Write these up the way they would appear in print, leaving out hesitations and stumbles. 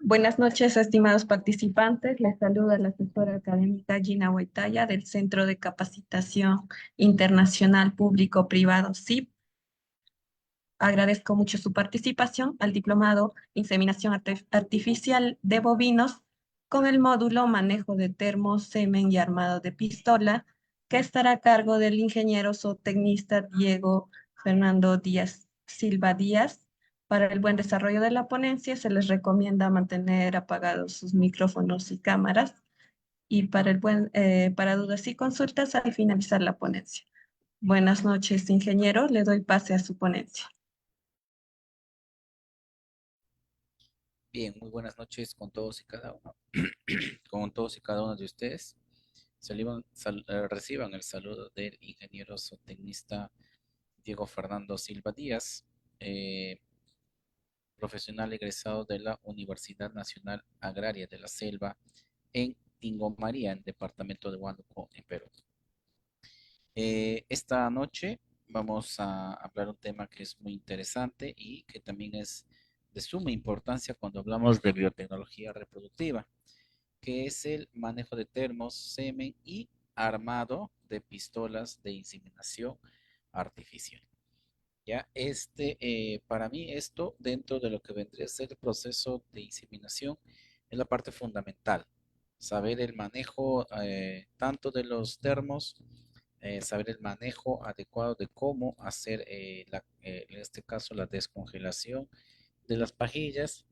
Buenas noches, estimados participantes. Les saluda la asesora académica Gina Huetaya del Centro de Capacitación Internacional Público-Privado CIP. Agradezco mucho su participación al diplomado Inseminación Artificial de Bovinos con el módulo Manejo de termos, semen y armado de pistola, que estará a cargo del ingeniero zootecnista Diego Fernando Díaz Silva Díaz. Para el buen desarrollo de la ponencia se les recomienda mantener apagados sus micrófonos y cámaras y para dudas y consultas al finalizar la ponencia. Buenas noches, ingeniero. Le doy pase a su ponencia. Bien, muy buenas noches con todos y cada uno, con todos y cada uno de ustedes. Reciban el saludo del ingeniero zootecnista Diego Fernando Silva Díaz, eh, profesional egresado de la Universidad Nacional Agraria de la Selva en Tingo María, en el departamento de Huánuco, en Perú. Esta noche vamos a hablar un tema que es muy interesante y que también es de suma importancia cuando hablamos de biotecnología reproductiva, que es el manejo de termos, semen y armado de pistolas de inseminación artificial. Ya, para mí esto dentro de lo que vendría a ser el proceso de inseminación es la parte fundamental. Saber el manejo tanto de los termos, saber el manejo adecuado de cómo hacer en este caso la descongelación de las pajillas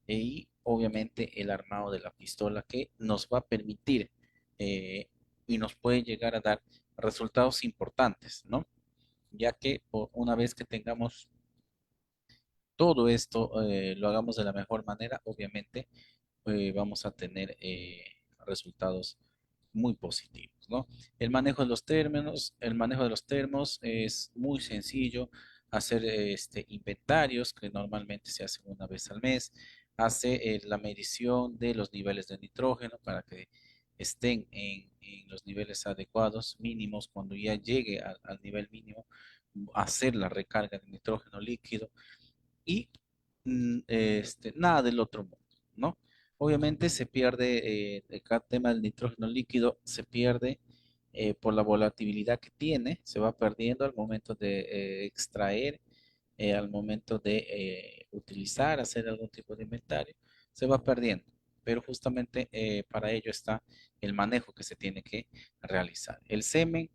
y obviamente el armado de la pistola que nos va a permitir eh, y nos puede llegar a dar resultados importantes, ¿no? Ya que una vez que tengamos todo esto, lo hagamos de la mejor manera, obviamente vamos a tener resultados muy positivos, ¿no? El manejo de los términos es muy sencillo, hacer inventarios que normalmente se hacen una vez al mes, hace la medición de los niveles de nitrógeno para que estén en los niveles adecuados, mínimos, cuando ya llegue al nivel mínimo, hacer la recarga de nitrógeno líquido y nada del otro mundo, ¿no? Obviamente se pierde, cada tema del nitrógeno líquido se pierde por la volatilidad que tiene, se va perdiendo al momento de extraer, al momento de utilizar, hacer algún tipo de inventario, se va perdiendo. Pero justamente para ello está el manejo que se tiene que realizar. El semen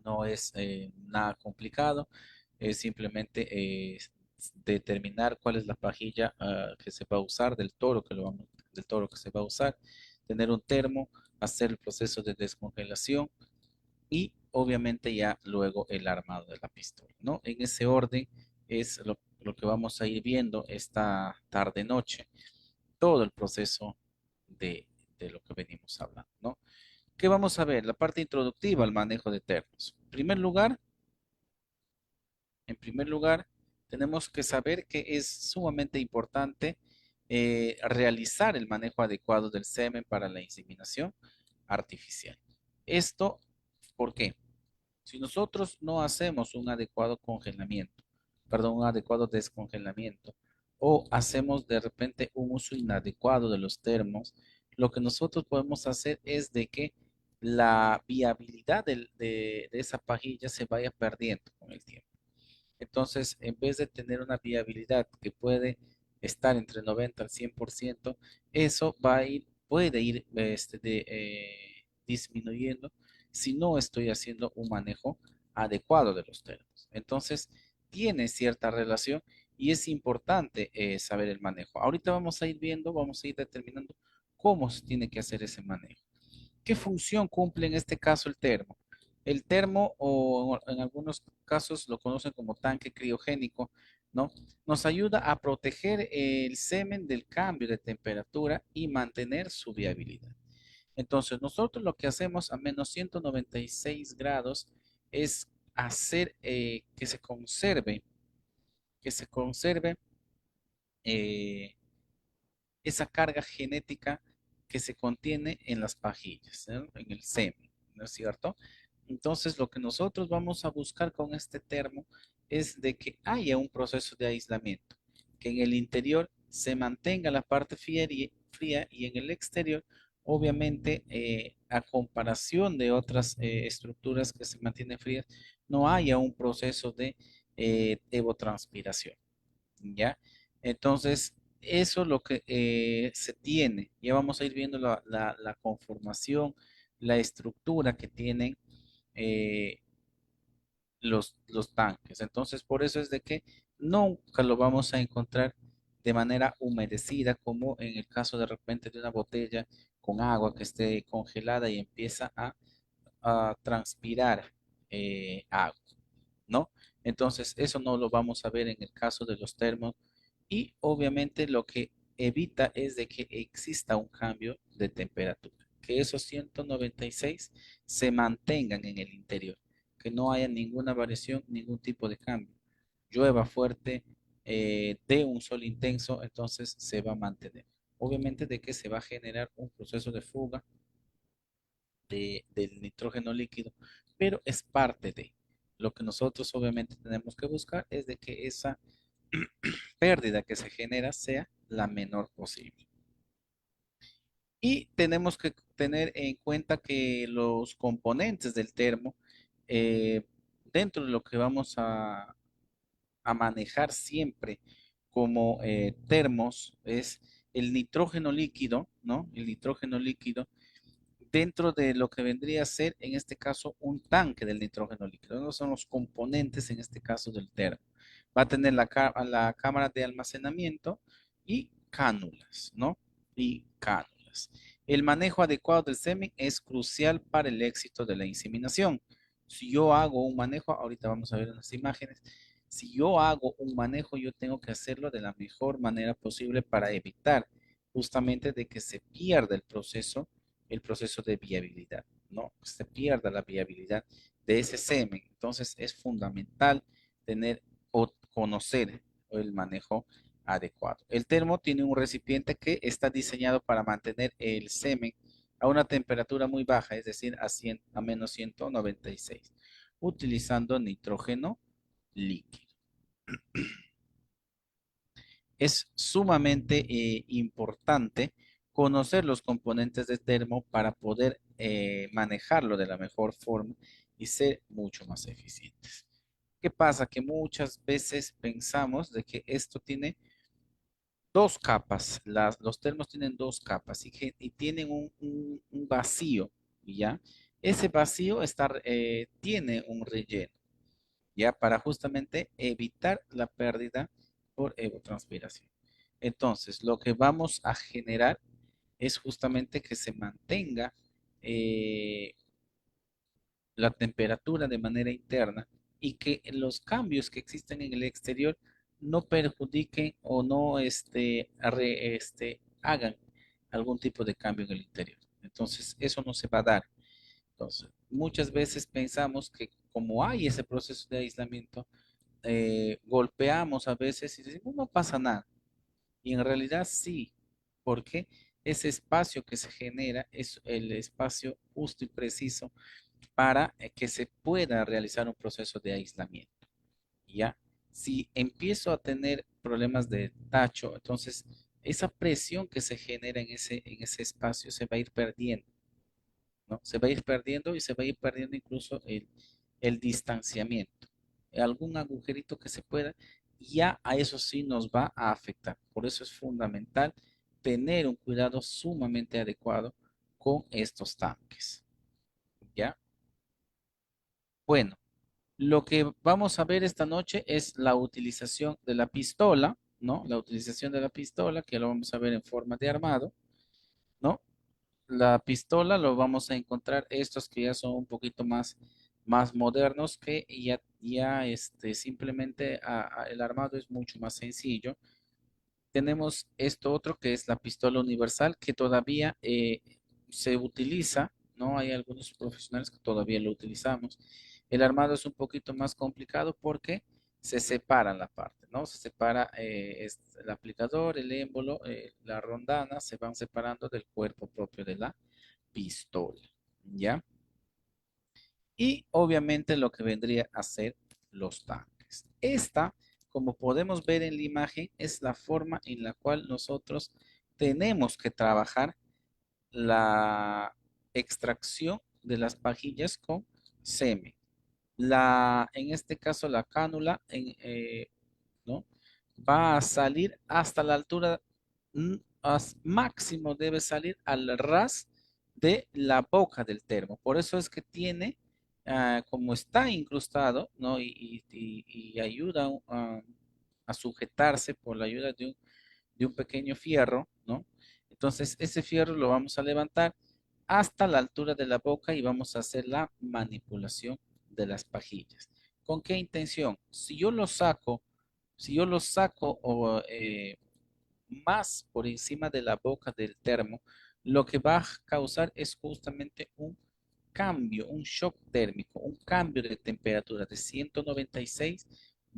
no es nada complicado, es simplemente determinar cuál es la pajilla que se va a usar del toro que se va a usar, tener un termo, hacer el proceso de descongelación y obviamente ya luego el armado de la pistola, ¿no? En ese orden es lo que vamos a ir viendo esta tarde-noche, todo el proceso de, de lo que venimos hablando, ¿no? ¿Qué vamos a ver? La parte introductiva al manejo de termos. En primer lugar, tenemos que saber que es sumamente importante realizar el manejo adecuado del semen para la inseminación artificial. Esto, ¿por qué? Si nosotros no hacemos un adecuado congelamiento, perdón, un adecuado descongelamiento, o hacemos de repente un uso inadecuado de los termos, lo que nosotros podemos hacer es de que la viabilidad de esa pajilla se vaya perdiendo con el tiempo. Entonces, en vez de tener una viabilidad que puede estar entre 90 al 100%, eso puede ir disminuyendo si no estoy haciendo un manejo adecuado de los termos. Entonces, tiene cierta relación y es importante saber el manejo. Ahorita vamos a ir viendo, vamos a ir determinando cómo se tiene que hacer ese manejo. ¿Qué función cumple en este caso el termo? El termo, o en algunos casos lo conocen como tanque criogénico, ¿no? Nos ayuda a proteger el semen del cambio de temperatura y mantener su viabilidad. Entonces, nosotros lo que hacemos a menos 196 grados es hacer que se conserve eh, esa carga genética que se contiene en las pajillas, ¿no? En el semen, ¿no es cierto? Entonces, lo que nosotros vamos a buscar con este termo es de que haya un proceso de aislamiento, que en el interior se mantenga la parte fría y en el exterior, obviamente, a comparación de otras estructuras que se mantienen frías, no haya un proceso de evotranspiración, ¿ya? Entonces, eso es lo que se tiene. Ya vamos a ir viendo la conformación, la estructura que tienen eh, los tanques. Entonces, por eso es de que nunca lo vamos a encontrar de manera humedecida, como en el caso de repente de una botella con agua que esté congelada y empieza a transpirar agua, ¿no? Entonces, eso no lo vamos a ver en el caso de los termos y obviamente lo que evita es de que exista un cambio de temperatura, que esos 196 se mantengan en el interior, que no haya ninguna variación, ningún tipo de cambio. Llueva fuerte, de un sol intenso, entonces se va a mantener. Obviamente de que se va a generar un proceso de fuga del nitrógeno líquido, pero es parte de lo que nosotros obviamente tenemos que buscar es de que esa pérdida que se genera sea la menor posible. Y tenemos que tener en cuenta que los componentes del termo, eh, dentro de lo que vamos a manejar siempre como termos, es el nitrógeno líquido, ¿no? El nitrógeno líquido dentro de lo que vendría a ser, en este caso, un tanque del nitrógeno líquido. No son los componentes, en este caso, del termo. Va a tener la cámara de almacenamiento y cánulas, ¿no? Y cánulas. El manejo adecuado del semen es crucial para el éxito de la inseminación. Si yo hago un manejo, ahorita vamos a ver en las imágenes, si yo hago un manejo, yo tengo que hacerlo de la mejor manera posible para evitar justamente de que se pierda el proceso de viabilidad, ¿no? Se pierda la viabilidad de ese semen. Entonces es fundamental tener o conocer el manejo adecuado. El termo tiene un recipiente que está diseñado para mantener el semen a una temperatura muy baja, es decir, a menos 196, utilizando nitrógeno líquido. Es sumamente importante conocer los componentes de termo para poder manejarlo de la mejor forma y ser mucho más eficientes. ¿Qué pasa? Que muchas veces pensamos de que esto tiene dos capas, los termos tienen dos capas y tienen un vacío, ¿ya? Ese vacío tiene un relleno, ¿ya? Para justamente evitar la pérdida por evotranspiración. Entonces, lo que vamos a generar es justamente que se mantenga eh, la temperatura de manera interna y que los cambios que existen en el exterior no perjudiquen o no hagan algún tipo de cambio en el interior. Entonces, eso no se va a dar. Entonces, muchas veces pensamos que como hay ese proceso de aislamiento, golpeamos a veces y decimos, no pasa nada. Y en realidad sí, porque ese espacio que se genera es el espacio justo y preciso para que se pueda realizar un proceso de aislamiento. ¿Ya? Si empiezo a tener problemas de tacho, entonces esa presión que se genera en ese espacio se va a ir perdiendo, ¿no? Se va a ir perdiendo y se va a ir perdiendo incluso el distanciamiento. Algún agujerito que se pueda, ya a eso sí nos va a afectar. Por eso es fundamental tener un cuidado sumamente adecuado con estos tanques. ¿Ya? Bueno, lo que vamos a ver esta noche es la utilización de la pistola, ¿no? La utilización de la pistola, que lo vamos a ver en forma de armado, ¿no? La pistola lo vamos a encontrar estos que ya son un poquito más modernos, que simplemente el armado es mucho más sencillo. Tenemos esto otro que es la pistola universal que todavía se utiliza, ¿no? Hay algunos profesionales que todavía lo utilizamos. El armado es un poquito más complicado porque se separan la parte, ¿no? Se separa el aplicador, el émbolo, la rondana, se van separando del cuerpo propio de la pistola, ¿ya? Y obviamente lo que vendría a ser los tanques. Esta, como podemos ver en la imagen, es la forma en la cual nosotros tenemos que trabajar la extracción de las pajillas con semen. En este caso, la cánula, ¿no? Va a salir hasta la altura, máximo debe salir al ras de la boca del termo. Por eso es que tiene, como está incrustado, ¿no? Y ayuda a sujetarse por la ayuda de un pequeño fierro, ¿no? Entonces, ese fierro lo vamos a levantar hasta la altura de la boca y vamos a hacer la manipulación de las pajillas. ¿Con qué intención? Si yo lo saco más por encima de la boca del termo, lo que va a causar es justamente un cambio, un shock térmico, un cambio de temperatura de 196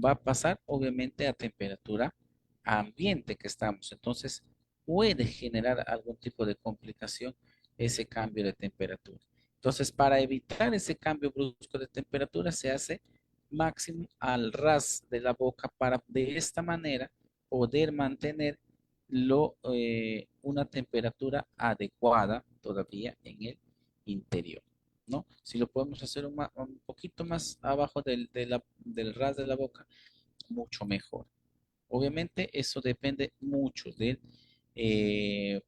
va a pasar obviamente a temperatura ambiente que estamos. Entonces puede generar algún tipo de complicación ese cambio de temperatura. Entonces, para evitar ese cambio brusco de temperatura, se hace máximo al ras de la boca para de esta manera poder mantener una temperatura adecuada todavía en el interior, ¿no? Si lo podemos hacer un poquito más abajo del ras de la boca, mucho mejor. Obviamente eso depende mucho eh,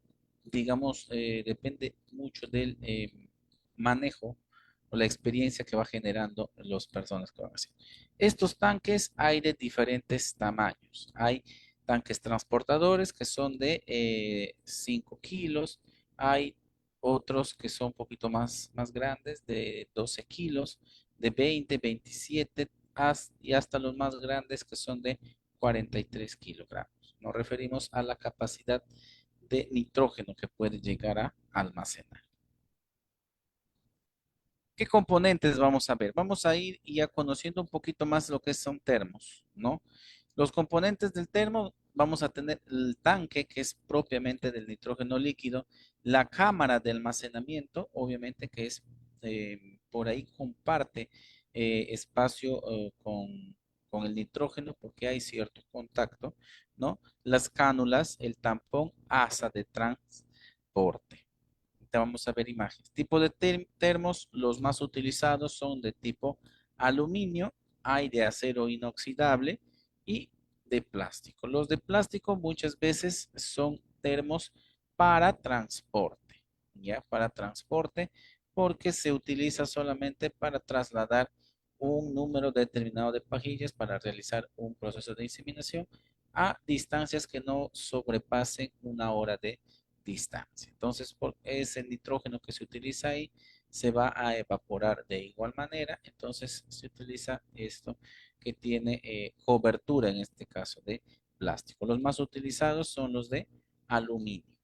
depende mucho del manejo o la experiencia que va generando las personas que van a hacer. Estos tanques hay de diferentes tamaños. Hay tanques transportadores que son de 5 kilos. Hay otros que son un poquito más grandes, de 12 kilos, de 20, 27 y hasta los más grandes que son de 43 kilogramos. Nos referimos a la capacidad de nitrógeno que puede llegar a almacenar. ¿Qué componentes vamos a ver? Vamos a ir ya conociendo un poquito más lo que son termos, ¿no? Los componentes del termo, vamos a tener el tanque, que es propiamente del nitrógeno líquido, la cámara de almacenamiento, obviamente que es por ahí comparte espacio con el nitrógeno porque hay cierto contacto, ¿no? Las cánulas, el tampón, asa de transporte. Te vamos a ver imágenes. Tipo de termos, los más utilizados son de tipo aluminio, hay de acero inoxidable y de plástico. Los de plástico muchas veces son termos para transporte, ¿ya? Para transporte, porque se utiliza solamente para trasladar un número determinado de pajillas para realizar un proceso de inseminación a distancias que no sobrepasen una hora de distancia. Entonces, por ese nitrógeno que se utiliza ahí se va a evaporar de igual manera. Entonces, se utiliza esto que tiene cobertura, en este caso, de plástico. Los más utilizados son los de aluminio.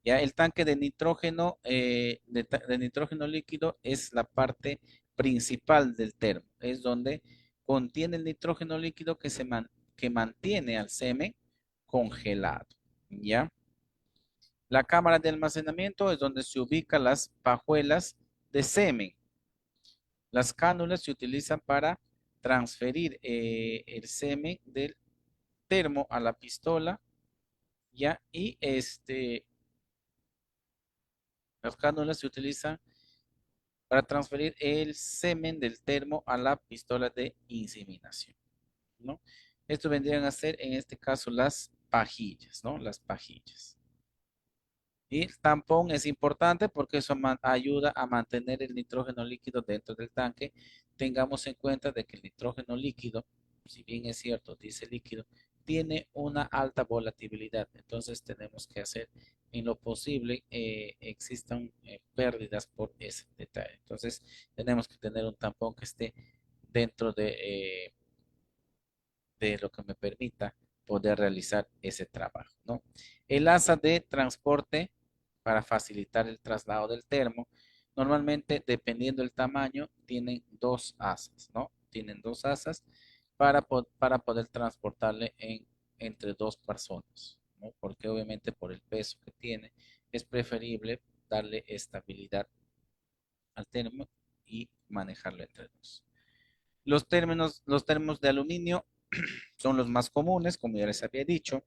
Ya el tanque de nitrógeno, de nitrógeno líquido es la parte principal del termo. Es donde contiene el nitrógeno líquido que mantiene al semen congelado. ¿Ya? La cámara de almacenamiento es donde se ubican las pajuelas de semen. Las cánulas se utilizan para transferir el semen del termo a la pistola, ¿ya? Y las cánulas se utilizan para transferir el semen del termo a la pistola de inseminación, ¿no? Esto vendrían a ser, en este caso, las pajillas, ¿no? Las pajillas. Y el tampón es importante porque eso ayuda a mantener el nitrógeno líquido dentro del tanque. Tengamos en cuenta de que el nitrógeno líquido, si bien es cierto, dice líquido, tiene una alta volatilidad. Entonces tenemos que hacer en lo posible existan pérdidas por ese detalle. Entonces tenemos que tener un tampón que esté dentro de lo que me permita poder realizar ese trabajo, ¿no? El asa de transporte para facilitar el traslado del termo, normalmente dependiendo del tamaño, tienen dos asas, ¿no? Tienen dos asas para poder transportarle entre dos personas, ¿no? Porque obviamente por el peso que tiene, es preferible darle estabilidad al termo y manejarlo entre dos. Los termos de aluminio son los más comunes, como ya les había dicho,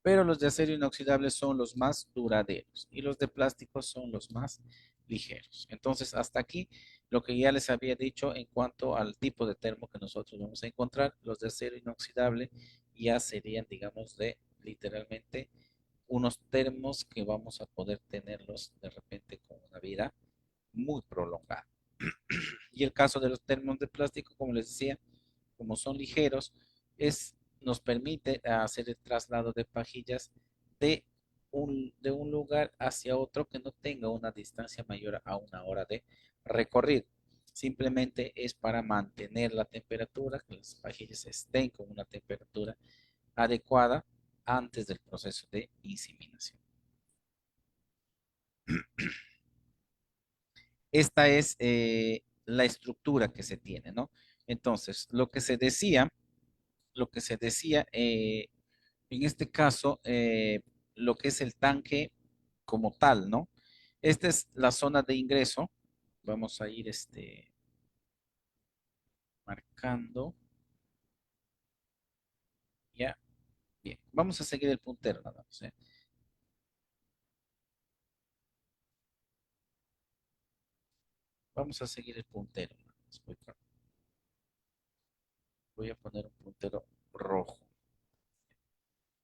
pero los de acero inoxidable son los más duraderos y los de plástico son los más ligeros. Entonces, hasta aquí lo que ya les había dicho en cuanto al tipo de termo que nosotros vamos a encontrar. Los de acero inoxidable ya serían, digamos, de literalmente unos termos que vamos a poder tenerlos de repente con una vida muy prolongada. Y el caso de los termos de plástico, como les decía, como son ligeros, nos permite hacer el traslado de pajillas de de un lugar hacia otro que no tenga una distancia mayor a una hora de recorrido. Simplemente es para mantener la temperatura, que las pajillas estén con una temperatura adecuada antes del proceso de inseminación. Esta es la estructura que se tiene, ¿no? Entonces, lo que se decía en este caso, lo que es el tanque como tal, ¿no? Esta es la zona de ingreso. Vamos a ir marcando. Ya, bien. Vamos a seguir el puntero nada más, ¿eh? Vamos a seguir el puntero nada más. Voy a poner un puntero rojo.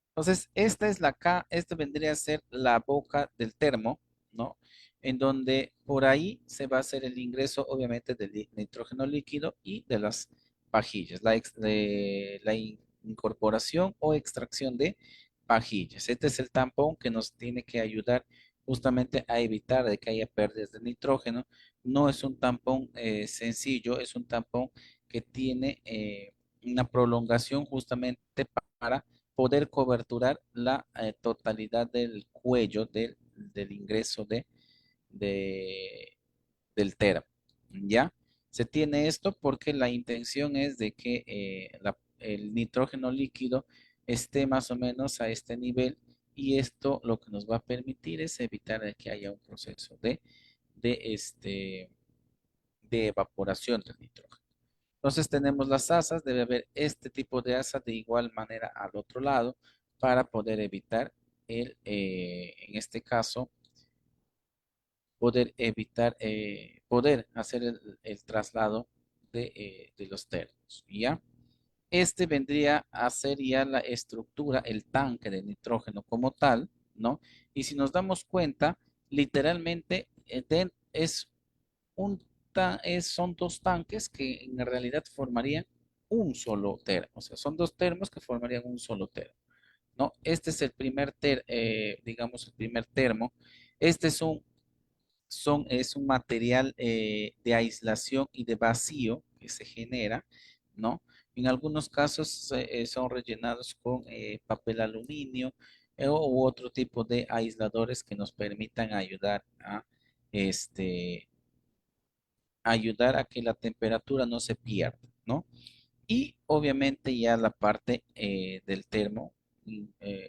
Entonces, esta vendría a ser la boca del termo, ¿no? En donde por ahí se va a hacer el ingreso, obviamente, del nitrógeno líquido y de las pajillas, de la incorporación o extracción de pajillas. Este es el tampón que nos tiene que ayudar justamente a evitar de que haya pérdidas de nitrógeno. No es un tampón sencillo, es un tampón que tiene una prolongación justamente para poder coberturar la totalidad del cuello del ingreso de- del termo. ¿Ya? Se tiene esto porque la intención es de que el nitrógeno líquido esté más o menos a este nivel y esto lo que nos va a permitir es evitar de que haya un proceso de, este, de evaporación del nitrógeno. Entonces tenemos las asas, debe haber este tipo de asa de igual manera al otro lado para poder evitar en este caso, poder hacer el traslado de los termos, ¿ya? Este vendría a ser ya la estructura, el tanque de nitrógeno como tal, ¿no? Y si nos damos cuenta, literalmente son dos tanques que en realidad formarían un solo termo. O sea, son dos termos que formarían un solo termo, ¿no? Este es digamos, el primer termo. Este es un material de aislación y de vacío que se genera, ¿no? En algunos casos son rellenados con papel aluminio u otro tipo de aisladores que nos permitan este, ayudar a que la temperatura no se pierda, ¿no? Y obviamente ya la parte del termo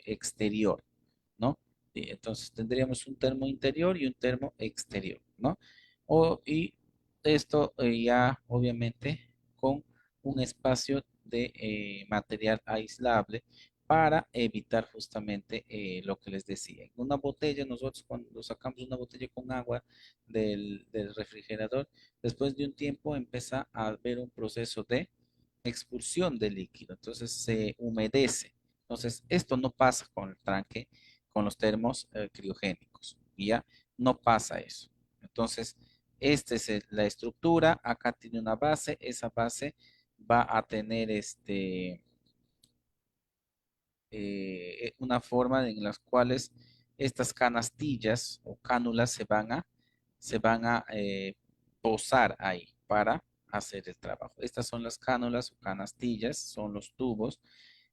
exterior, ¿no? Y entonces tendríamos un termo interior y un termo exterior, ¿no? Y esto ya obviamente con un espacio de material aislable para evitar justamente lo que les decía. En una botella, nosotros cuando sacamos una botella con agua del refrigerador, después de un tiempo empieza a haber un proceso de expulsión de líquido, entonces se humedece. Entonces, esto no pasa con el tanque, con los termos criogénicos, y ya no pasa eso. Entonces, esta es la estructura, acá tiene una base, esa base va a tener una forma en las cuales estas canastillas o cánulas se van a posar ahí para hacer el trabajo. Estas son las cánulas o canastillas, son los tubos.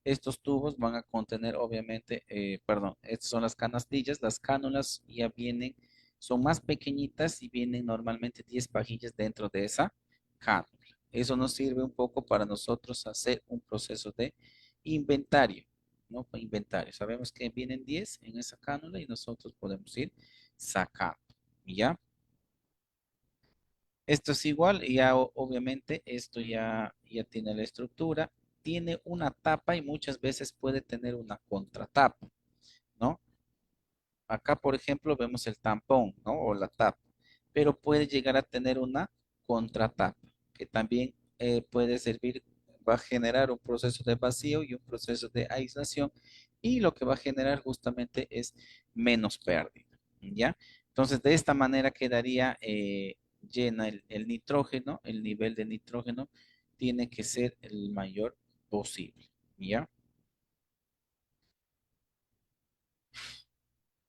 Estos tubos van a contener, obviamente, perdón, estas son las canastillas. Las cánulas ya vienen, son más pequeñitas y vienen normalmente 10 pajillas dentro de esa cánula. Eso nos sirve un poco para nosotros hacer un proceso de inventario, ¿no? Inventario. Sabemos que vienen 10 en esa cánula y nosotros podemos ir sacando, ¿ya? Esto es igual y ya obviamente esto ya tiene la estructura, tiene una tapa y muchas veces puede tener una contratapa, ¿no? Acá, por ejemplo, vemos el tampón, ¿no? O la tapa, pero puede llegar a tener una contratapa, que también puede servir, va a generar un proceso de vacío y un proceso de aislación, y lo que va a generar justamente es menos pérdida, ¿ya? Entonces, de esta manera quedaría llena el nitrógeno, el nivel de nitrógeno tiene que ser el mayor posible, ¿ya?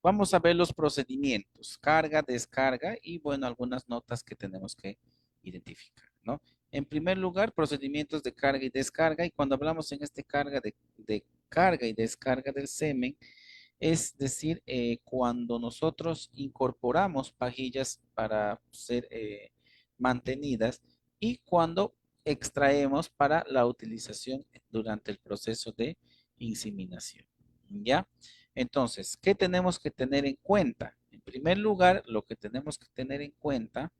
Vamos a ver los procedimientos, carga, descarga y bueno, algunas notas que tenemos que identificar, ¿no? En primer lugar, procedimientos de carga y descarga, y cuando hablamos en este carga de carga y descarga del semen, es decir, cuando nosotros incorporamos pajillas para ser mantenidas y cuando extraemos para la utilización durante el proceso de inseminación. ¿Ya? Entonces, ¿qué tenemos que tener en cuenta? En primer lugar, lo que tenemos que tener en cuenta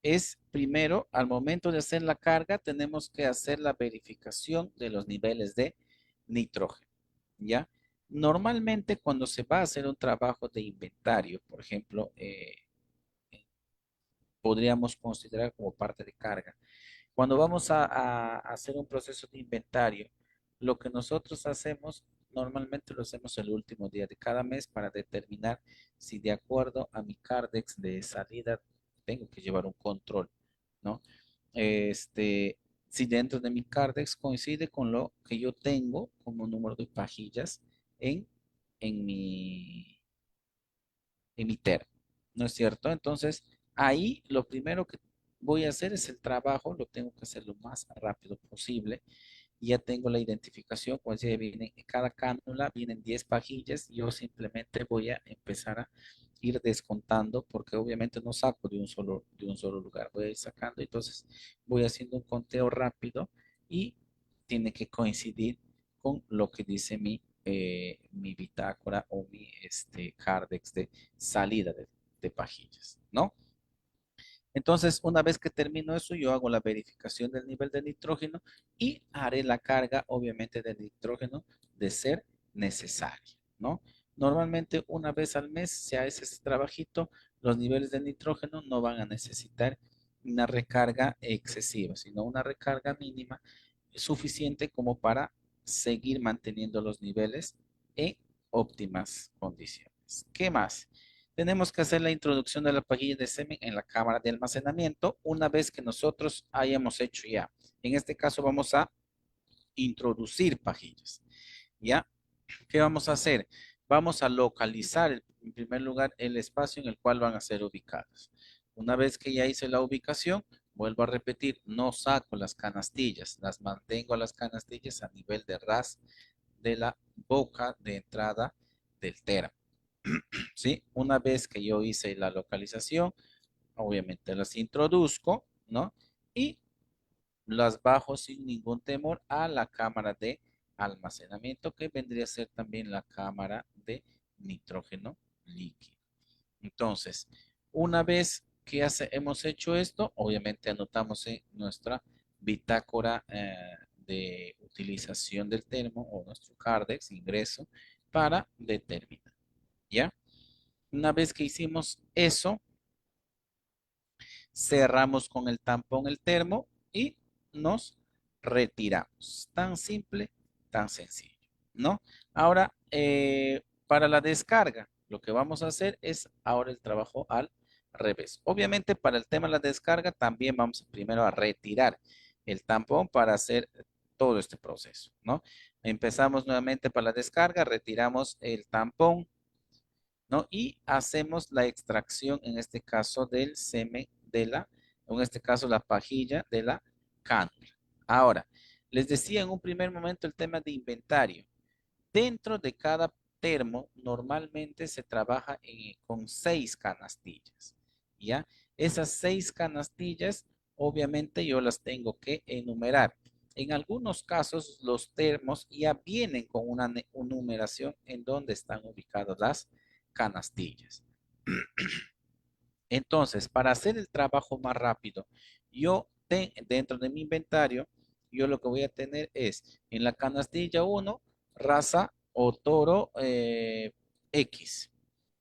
es, primero, al momento de hacer la carga, tenemos que hacer la verificación de los niveles de nitrógeno. ¿Ya? Normalmente cuando se va a hacer un trabajo de inventario, por ejemplo, podríamos considerar como parte de carga. Cuando vamos a hacer un proceso de inventario, lo que nosotros hacemos, normalmente lo hacemos el último día de cada mes para determinar si de acuerdo a mi Cardex de salida tengo que llevar un control, ¿no? Este, si dentro de mi Cardex coincide con lo que yo tengo como número de pajillas en, en mi, en mi termo, ¿no es cierto? Entonces, ahí lo primero que voy a hacer es el trabajo, lo tengo que hacer lo más rápido posible. Ya tengo la identificación, pues ya vienen, en cada cánula vienen 10 pajillas, yo simplemente voy a empezar a ir descontando, porque obviamente no saco de un solo lugar, voy a ir sacando, entonces voy haciendo un conteo rápido y tiene que coincidir con lo que dice mi bitácora o mi cardex de salida de pajillas, ¿no? Entonces, una vez que termino eso, yo hago la verificación del nivel de nitrógeno y haré la carga, obviamente, de nitrógeno de ser necesario, ¿no? Normalmente una vez al mes se hace ese trabajito, los niveles de nitrógeno no van a necesitar una recarga excesiva, sino una recarga mínima suficiente como para seguir manteniendo los niveles en óptimas condiciones. ¿Qué más? Tenemos que hacer la introducción de la pajilla de semen en la cámara de almacenamiento una vez que nosotros hayamos hecho ya. En este caso vamos a introducir pajillas. ¿Ya? ¿Qué vamos a hacer? Vamos a localizar en primer lugar el espacio en el cual van a ser ubicados. Una vez que ya hice la ubicación, vuelvo a repetir, no saco las canastillas, las mantengo las canastillas a nivel de ras de la boca de entrada del téramo. ¿Sí? Una vez que yo hice la localización, obviamente las introduzco, ¿no? Y las bajo sin ningún temor a la cámara de almacenamiento, que vendría a ser también la cámara de nitrógeno líquido. Entonces, una vez que hemos hecho esto, obviamente anotamos en nuestra bitácora de utilización del termo o nuestro Cardex, ingreso, para determinar. ¿Ya? Una vez que hicimos eso, cerramos con el tampón el termo y nos retiramos. Tan simple, tan sencillo, ¿no? Ahora, para la descarga, lo que vamos a hacer es ahora el trabajo al revés. Obviamente, para el tema de la descarga, también vamos primero a retirar el tampón para hacer todo este proceso, ¿no? Empezamos nuevamente para la descarga, retiramos el tampón, ¿no? Y hacemos la extracción, en este caso, del semen en este caso, la pajilla de la cánula. Ahora, les decía en un primer momento el tema de inventario. Dentro de cada termo, normalmente se trabaja con 6 canastillas, ¿ya? Esas 6 canastillas, obviamente yo las tengo que enumerar. En algunos casos, los termos ya vienen con una numeración en donde están ubicadas las canastillas. Entonces, para hacer el trabajo más rápido, dentro de mi inventario, yo lo que voy a tener es en la canastilla uno raza o toro X.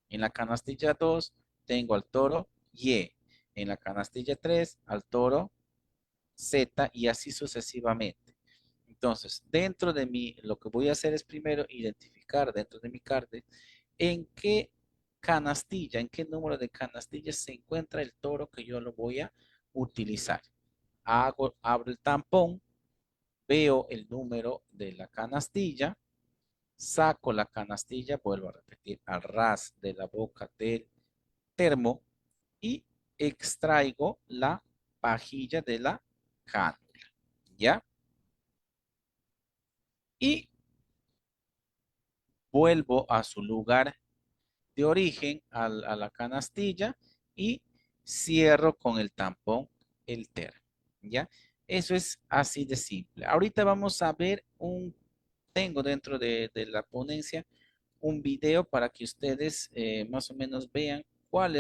En la canastilla 2 tengo al toro Y. En la canastilla 3 al toro Z y así sucesivamente. Entonces, dentro de mí, lo que voy a hacer es primero identificar dentro de mi carne en qué canastilla, en qué número de canastillas se encuentra el toro que yo lo voy a utilizar. Abro el tampón, veo el número de la canastilla, saco la canastilla, vuelvo a repetir, al ras de la boca del termo y extraigo la pajilla de la cánula, ¿ya? Y vuelvo a su lugar de origen a la canastilla y cierro con el tampón el termo, ¿ya? Eso es así de simple. Ahorita vamos a ver tengo dentro de la ponencia un video para que ustedes más o menos vean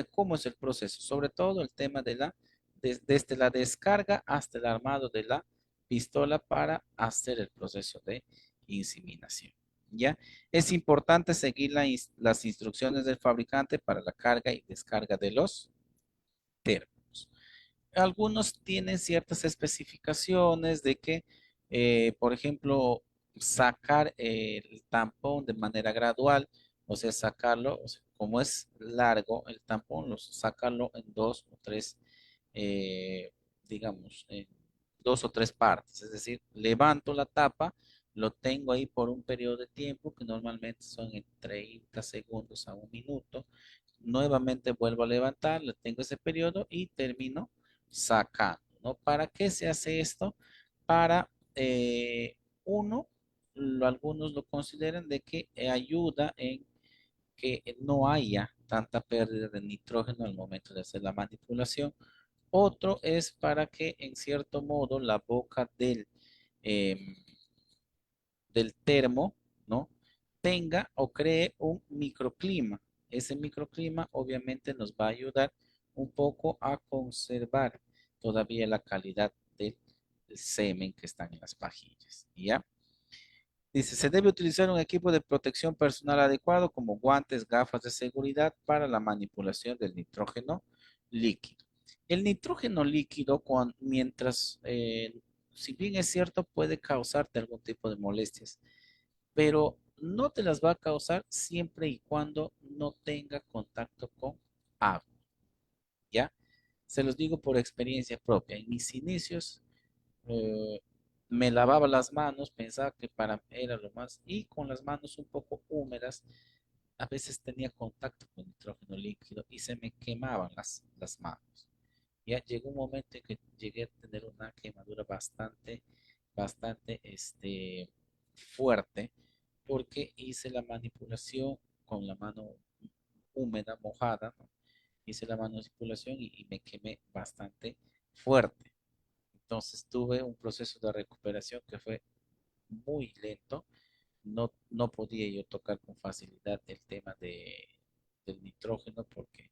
cómo es el proceso, sobre todo el tema desde la descarga hasta el armado de la pistola para hacer el proceso de inseminación. ¿Ya? Es importante seguir las instrucciones del fabricante para la carga y descarga de los termos. Algunos tienen ciertas especificaciones de que, por ejemplo, sacar el tampón de manera gradual, o sea, sacarlo, o sea, como es largo el tampón, sacarlo en dos o tres, digamos, en dos o tres partes. Es decir, levanto la tapa, lo tengo ahí por un periodo de tiempo que normalmente son en 30 segundos a un minuto. Nuevamente vuelvo a levantar, le tengo ese periodo y termino sacando, ¿no? ¿Para qué se hace esto? Para, uno, algunos lo consideran de que ayuda en que no haya tanta pérdida de nitrógeno al momento de hacer la manipulación. Otro es para que en cierto modo la boca em, del termo, ¿no? Tenga o cree un microclima. Ese microclima obviamente nos va a ayudar un poco a conservar todavía la calidad del semen que están en las pajillas, ¿ya? Dice, se debe utilizar un equipo de protección personal adecuado como guantes, gafas de seguridad para la manipulación del nitrógeno líquido. El nitrógeno líquido, mientras, si bien es cierto, puede causarte algún tipo de molestias, pero no te las va a causar siempre y cuando no tenga contacto con agua, ¿ya? Se los digo por experiencia propia. En mis inicios eh, me lavaba las manos, pensaba que para mí era lo más, y con las manos un poco húmedas, a veces tenía contacto con nitrógeno líquido y se me quemaban las manos. Ya llegó un momento en que llegué a tener una quemadura bastante fuerte porque hice la manipulación con la mano húmeda, mojada, ¿no? Hice la manipulación y me quemé bastante fuerte. Entonces tuve un proceso de recuperación que fue muy lento. No podía yo tocar con facilidad el tema del nitrógeno porque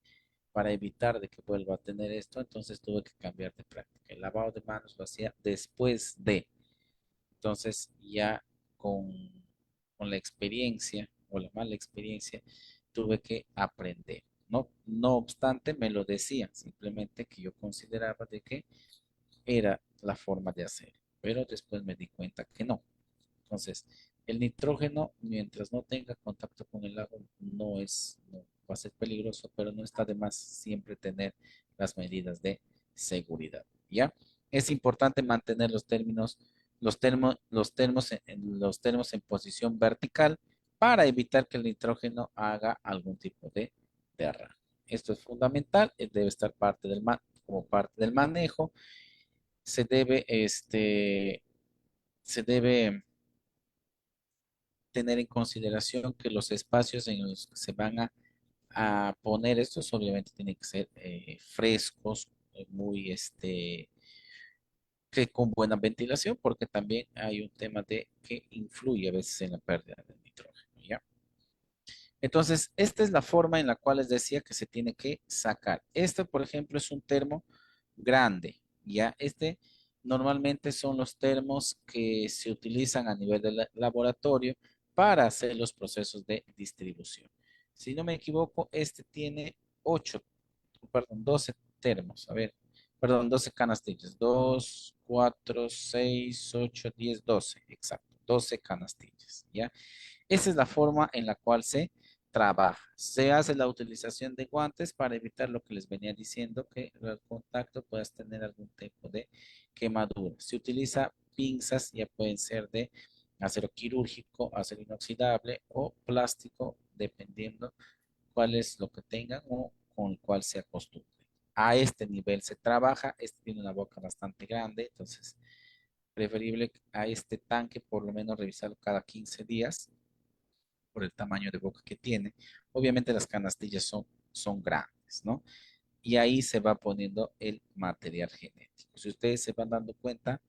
para evitar de que vuelva a tener esto, entonces tuve que cambiar de práctica. El lavado de manos lo hacía después de. Entonces ya con, con la experiencia o la mala experiencia, tuve que aprender. No obstante, me lo decía, simplemente que yo consideraba de que era la forma de hacer, pero después me di cuenta que no. Entonces, el nitrógeno, mientras no tenga contacto con el agua, no va a ser peligroso, pero no está de más siempre tener las medidas de seguridad. ¿Ya? Es importante mantener los termos en posición vertical para evitar que el nitrógeno haga algún tipo de derrame. Esto es fundamental, debe estar como parte del manejo. Se debe, se debe tener en consideración que los espacios en los que se van a poner estos obviamente tienen que ser frescos, muy que con buena ventilación, porque también hay un tema de que influye a veces en la pérdida de nitrógeno, ¿ya? Entonces, esta es la forma en la cual les decía que se tiene que sacar. Este, por ejemplo, es un termo grande, ¿ya? Este normalmente son los termos que se utilizan a nivel de laboratorio para hacer los procesos de distribución. Si no me equivoco, este tiene 8, perdón, 12 termos. A ver, perdón, 12 canastillas. 2, 4, 6, 8, 10, 12. Exacto, 12 canastillas, ¿ya? Esa es la forma en la cual se trabaja. Se hace la utilización de guantes para evitar lo que les venía diciendo, que al contacto puedas tener algún tipo de quemadura. Se utiliza pinzas, ya pueden ser de acero quirúrgico, acero inoxidable o plástico, dependiendo cuál es lo que tengan o con el cual se acostumbre. A este nivel se trabaja, este tiene una boca bastante grande, entonces preferible a este tanque por lo menos revisarlo cada 15 días por el tamaño de boca que tiene. Obviamente las canastillas son grandes, ¿no? Y ahí se va poniendo el material genético. Si ustedes se van dando cuenta,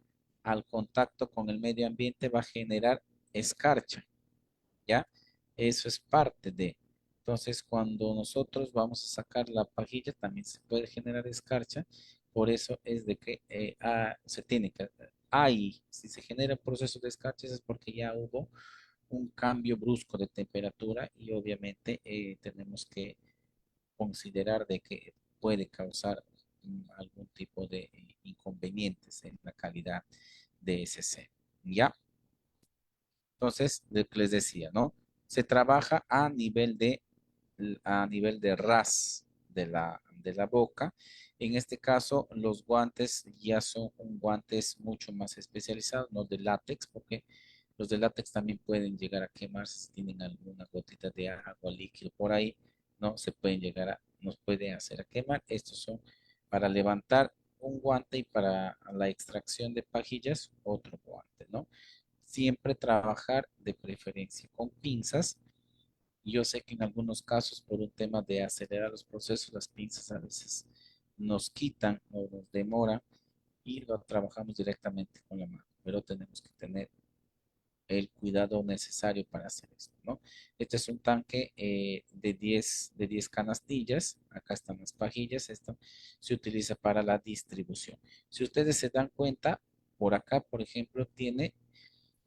al contacto con el medio ambiente va a generar escarcha, ¿ya? Eso es parte de. Entonces, cuando nosotros vamos a sacar la pajilla, también se puede generar escarcha. Por eso es de que se tiene que. Ahí, si se genera un proceso de escarcha, es porque ya hubo un cambio brusco de temperatura y obviamente tenemos que considerar de que puede causar algún tipo de inconvenientes en la calidad de ese seno. ¿Ya? Entonces, lo que les decía, ¿no? Se trabaja a nivel de ras de la boca. En este caso, los guantes ya son guantes mucho más especializados, no de látex, porque los de látex también pueden llegar a quemarse si tienen alguna gotita de agua líquido por ahí, ¿no? Nos puede hacer a quemar. Estos son para levantar un guante y para la extracción de pajillas, otro guante, ¿no? Siempre trabajar de preferencia con pinzas. Yo sé que en algunos casos, por un tema de acelerar los procesos, las pinzas a veces nos quitan o nos demoran y lo trabajamos directamente con la mano, pero tenemos que tener el cuidado necesario para hacer esto, ¿no? Este es un tanque de 10 canastillas, acá están las pajillas, esto se utiliza para la distribución. Si ustedes se dan cuenta, por acá, por ejemplo, tiene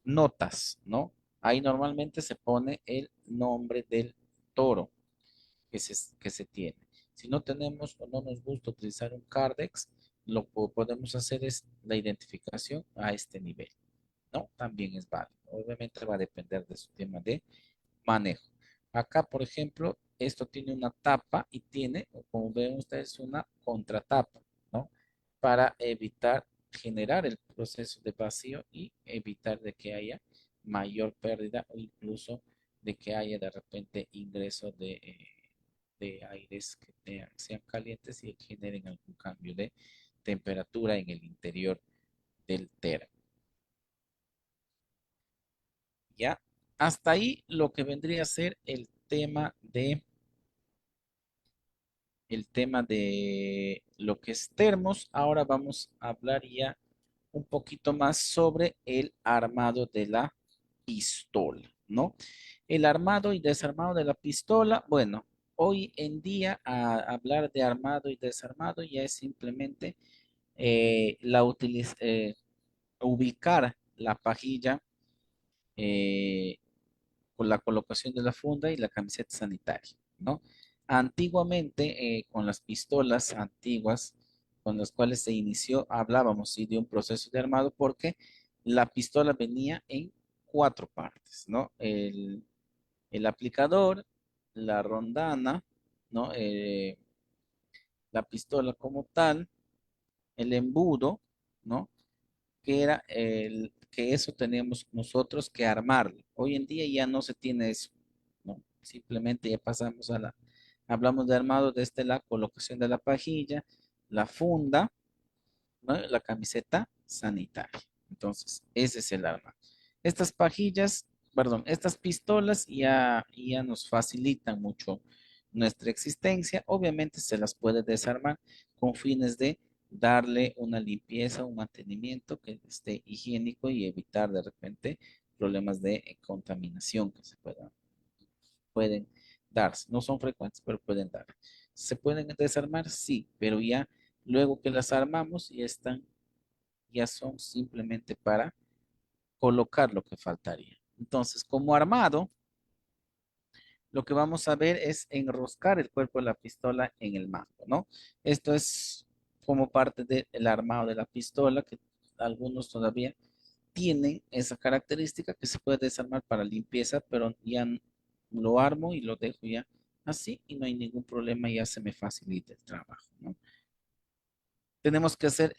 notas, ¿no? Ahí normalmente se pone el nombre del toro que se tiene. Si no tenemos o no nos gusta utilizar un Cardex, lo que podemos hacer es la identificación a este nivel, ¿no? También es válido. Obviamente va a depender de su tema de manejo. Acá, por ejemplo, esto tiene una tapa y tiene, como ven ustedes, una contratapa, ¿no? Para evitar generar el proceso de vacío y evitar de que haya mayor pérdida o incluso de que haya de repente ingreso de aires que sean calientes y generen algún cambio de temperatura en el interior del termo. ¿Ya? Hasta ahí lo que vendría a ser el tema de lo que es termos. Ahora vamos a hablar ya un poquito más sobre el armado de la pistola, ¿no? El armado y desarmado de la pistola, bueno, hoy en día hablar de armado y desarmado ya es simplemente ubicar la pajilla eh, con la colocación de la funda y la camiseta sanitaria, ¿no? Antiguamente, con las pistolas antiguas con las cuales se inició, hablábamos ¿sí? de un proceso de armado porque la pistola venía en cuatro partes, ¿no? El aplicador, la rondana, ¿no? La pistola como tal, el embudo, ¿no? Que era que eso teníamos nosotros que armarlo. Hoy en día ya no se tiene eso, ¿no? Simplemente ya pasamos hablamos de armado desde la colocación de la pajilla, la funda, ¿no? La camiseta sanitaria. Entonces, ese es el arma. Estas pajillas, perdón, estas pistolas ya nos facilitan mucho nuestra existencia. Obviamente se las puede desarmar con fines de darle una limpieza, un mantenimiento que esté higiénico y evitar de repente problemas de contaminación que pueden darse. No son frecuentes, pero pueden dar. ¿Se pueden desarmar? Sí, pero ya luego que las armamos ya están, ya son simplemente para colocar lo que faltaría. Entonces, como armado, lo que vamos a ver es enroscar el cuerpo de la pistola en el mango, ¿no? Esto es como parte del armado de la pistola, que algunos todavía tienen esa característica que se puede desarmar para limpieza, pero ya lo armo y lo dejo ya así y no hay ningún problema, ya se me facilita el trabajo, ¿no? Tenemos que hacer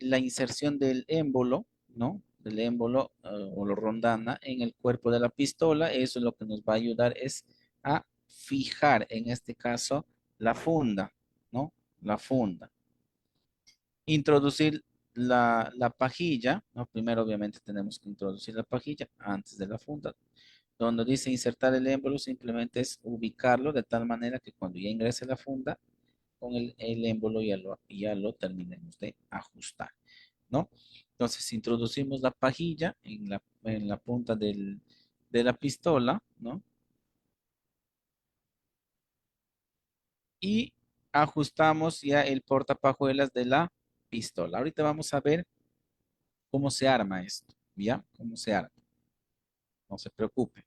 la inserción del émbolo, ¿no? Del émbolo o la rondana en el cuerpo de la pistola. Eso es lo que nos va a ayudar es a fijar, en este caso, la funda, ¿no? La funda. Introducir la pajilla, ¿no? Primero obviamente tenemos que introducir la pajilla antes de la funda. Donde dice insertar el émbolo, simplemente es ubicarlo de tal manera que cuando ya ingrese la funda, con el émbolo ya lo terminemos de ajustar, ¿no? Entonces introducimos la pajilla en la punta de la pistola, ¿no? Y ajustamos ya el portapajuelas de la pistola. Ahorita vamos a ver cómo se arma esto, ¿ya? Cómo se arma. No se preocupe.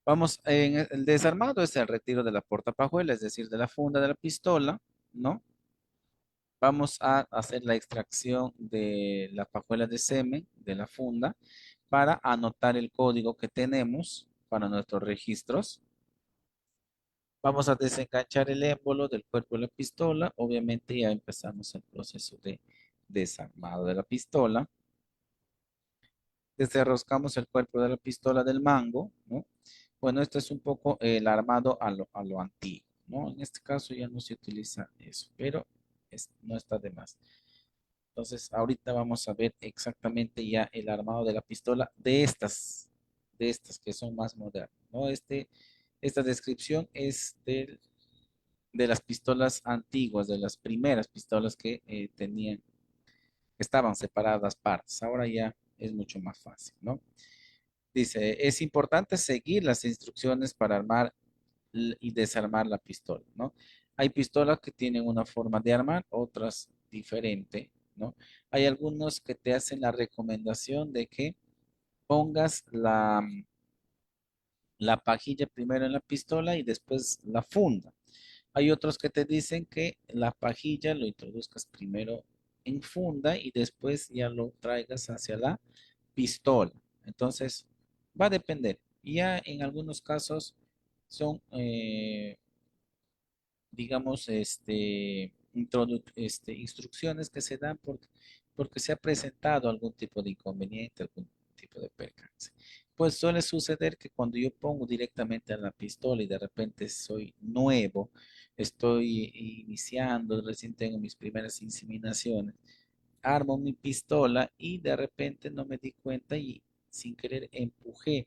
Vamos, en el desarmado es el retiro de la portapajuela, es decir, de la funda de la pistola, ¿no? Vamos a hacer la extracción de la pajuela de semen de la funda para anotar el código que tenemos para nuestros registros. Vamos a desenganchar el émbolo del cuerpo de la pistola. Obviamente ya empezamos el proceso de desarmado de la pistola. Desenroscamos el cuerpo de la pistola del mango, ¿no? Bueno, esto es un poco el armado a lo antiguo, ¿no? En este caso ya no se utiliza eso, pero no está de más. Entonces, ahorita vamos a ver exactamente ya el armado de la pistola de estas que son más modernas, ¿no? Esta descripción es de las pistolas antiguas, de las primeras pistolas que tenían, estaban separadas partes. Ahora ya es mucho más fácil, ¿no? Dice, es importante seguir las instrucciones para armar y desarmar la pistola, ¿no? Hay pistolas que tienen una forma de armar, otras diferente, ¿no? Hay algunos que te hacen la recomendación de que pongas la pajilla primero en la pistola y después la funda. Hay otros que te dicen que la pajilla lo introduzcas primero en funda y después ya lo traigas hacia la pistola. Entonces, va a depender. Ya en algunos casos son digamos, instrucciones que se dan porque se ha presentado algún tipo de inconveniente, algún tipo de percance. Pues suele suceder que cuando yo pongo directamente a la pistola y de repente soy nuevo, estoy iniciando, recién tengo mis primeras inseminaciones, armo mi pistola y de repente no me di cuenta y sin querer empujé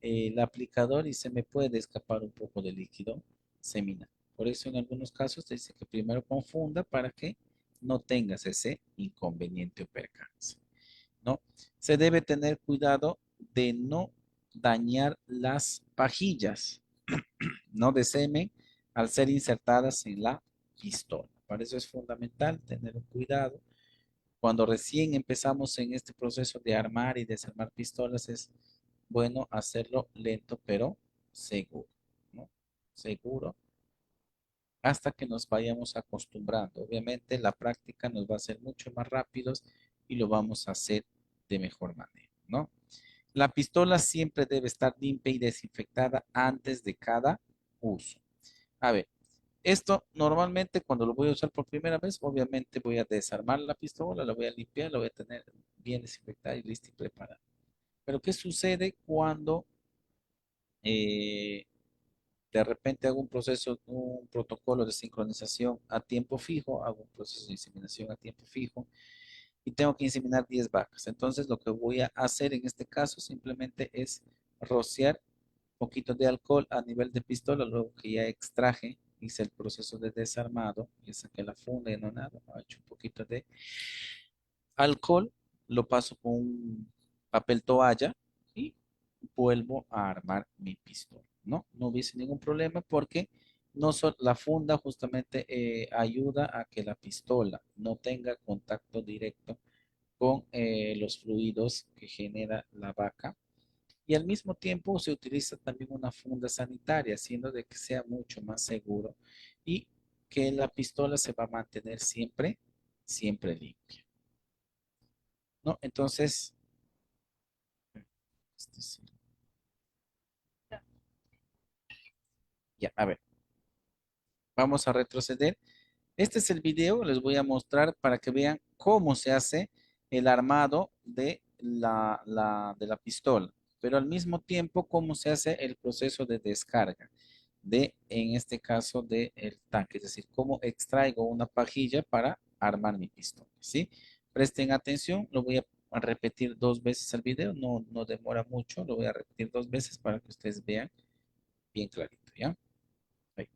el aplicador y se me puede escapar un poco de líquido seminal. Por eso en algunos casos te dice que primero confunda para que no tengas ese inconveniente o percance, ¿no? Se debe tener cuidado de no dañar las pajillas, ¿no? De semen al ser insertadas en la pistola. Para eso es fundamental tener un cuidado cuando recién empezamos en este proceso de armar y desarmar pistolas, es bueno hacerlo lento pero seguro, ¿no? Seguro hasta que nos vayamos acostumbrando. Obviamente la práctica nos va a hacer mucho más rápidos y lo vamos a hacer de mejor manera, ¿no? La pistola siempre debe estar limpia y desinfectada antes de cada uso. A ver, esto normalmente cuando lo voy a usar por primera vez, obviamente voy a desarmar la pistola, la voy a limpiar, la voy a tener bien desinfectada y lista y preparada. Pero ¿qué sucede cuando eh, de repente hago un proceso, un protocolo de sincronización a tiempo fijo, hago un proceso de inseminación a tiempo fijo y tengo que inseminar 10 vacas? Entonces lo que voy a hacer en este caso simplemente es rociar poquito de alcohol a nivel de pistola, luego que ya extraje, hice el proceso de desarmado, ya saqué la funda y no nada, he hecho un poquito de alcohol, lo paso con un papel toalla y vuelvo a armar mi pistola. ¿no? No hubiese ningún problema porque no la funda justamente ayuda a que la pistola no tenga contacto directo con los fluidos que genera la vaca y al mismo tiempo se utiliza también una funda sanitaria, haciendo de que sea mucho más seguro y que la pistola se va a mantener siempre, siempre limpia, ¿no? Entonces, este sí, ya, a ver, vamos a retroceder. Este es el video, les voy a mostrar para que vean cómo se hace el armado de de la pistola, pero al mismo tiempo cómo se hace el proceso de descarga de, en este caso, del tanque, es decir, cómo extraigo una pajilla para armar mi pistola, ¿sí? Presten atención, lo voy a repetir dos veces el video, no demora mucho, lo voy a repetir dos veces para que ustedes vean bien clarito, ¿ya? Ahí.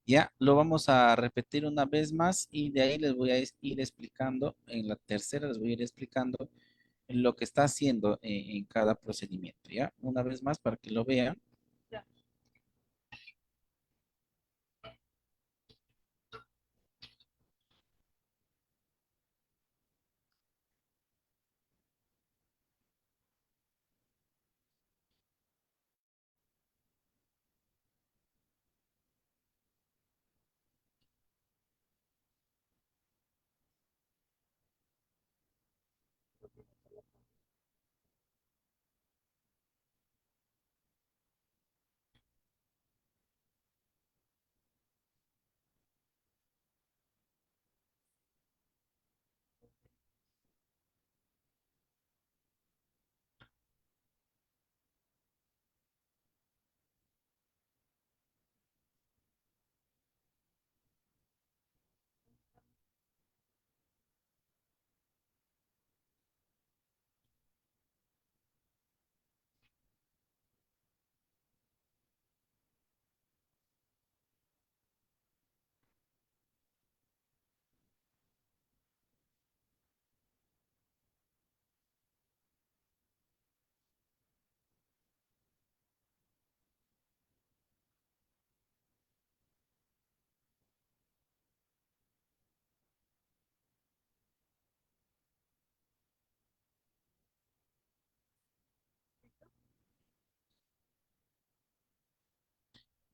Ya lo vamos a repetir una vez más y de ahí les voy a ir explicando, en la tercera les voy a ir explicando lo que está haciendo en cada procedimiento, ¿ya? Una vez más para que lo vean.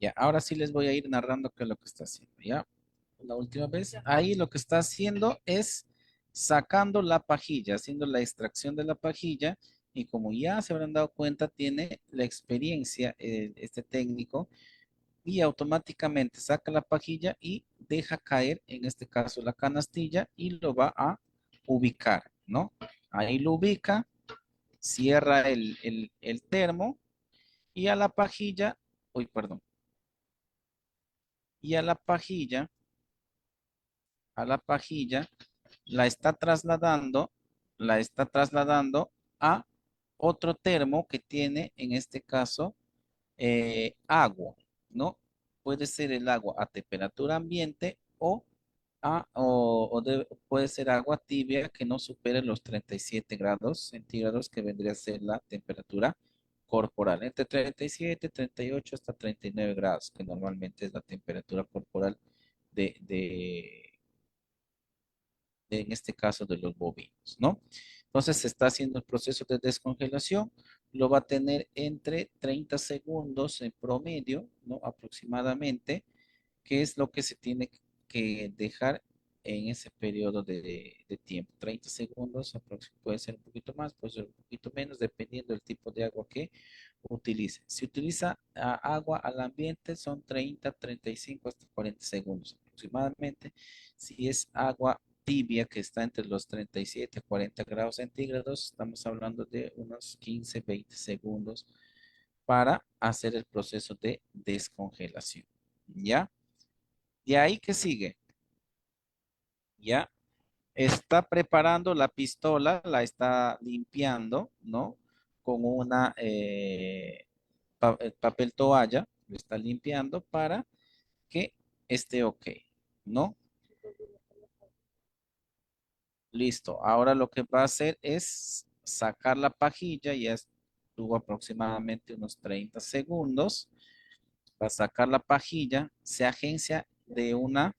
Ya, ahora sí les voy a ir narrando qué es lo que está haciendo, ¿ya? La última vez, ahí lo que está haciendo es sacando la pajilla, haciendo la extracción de la pajilla y como ya se habrán dado cuenta, tiene la experiencia este técnico y automáticamente saca la pajilla y deja caer, en este caso, la canastilla y lo va a ubicar, ¿no? Ahí lo ubica, cierra el termo y a la pajilla uy, perdón, y a la pajilla la está trasladando, la está trasladando a otro termo que tiene, en este caso, agua, ¿no? Puede ser el agua a temperatura ambiente puede ser agua tibia que no supere los 37 grados centígrados, que vendría a ser la temperatura corporal, entre 37, 38 hasta 39 grados, que normalmente es la temperatura corporal de en este caso de los bovinos, ¿no? Entonces se está haciendo el proceso de descongelación, lo va a tener entre 30 segundos en promedio, ¿no? Aproximadamente, que es lo que se tiene que dejar en ese periodo de tiempo. 30 segundos, puede ser un poquito más, puede ser un poquito menos, dependiendo del tipo de agua que utilice. Si utiliza agua al ambiente, son 30, 35 hasta 40 segundos aproximadamente. Si es agua tibia, que está entre los 37 a 40 grados centígrados, estamos hablando de unos 15, 20 segundos para hacer el proceso de descongelación. ¿Ya? De ahí que sigue, ¿ya? Está preparando la pistola, la está limpiando, ¿no? Con una papel toalla, lo está limpiando para que esté ok, ¿no? Listo. Ahora lo que va a hacer es sacar la pajilla, ya estuvo aproximadamente unos 30 segundos. Va a sacar la pajilla, se agencia de una,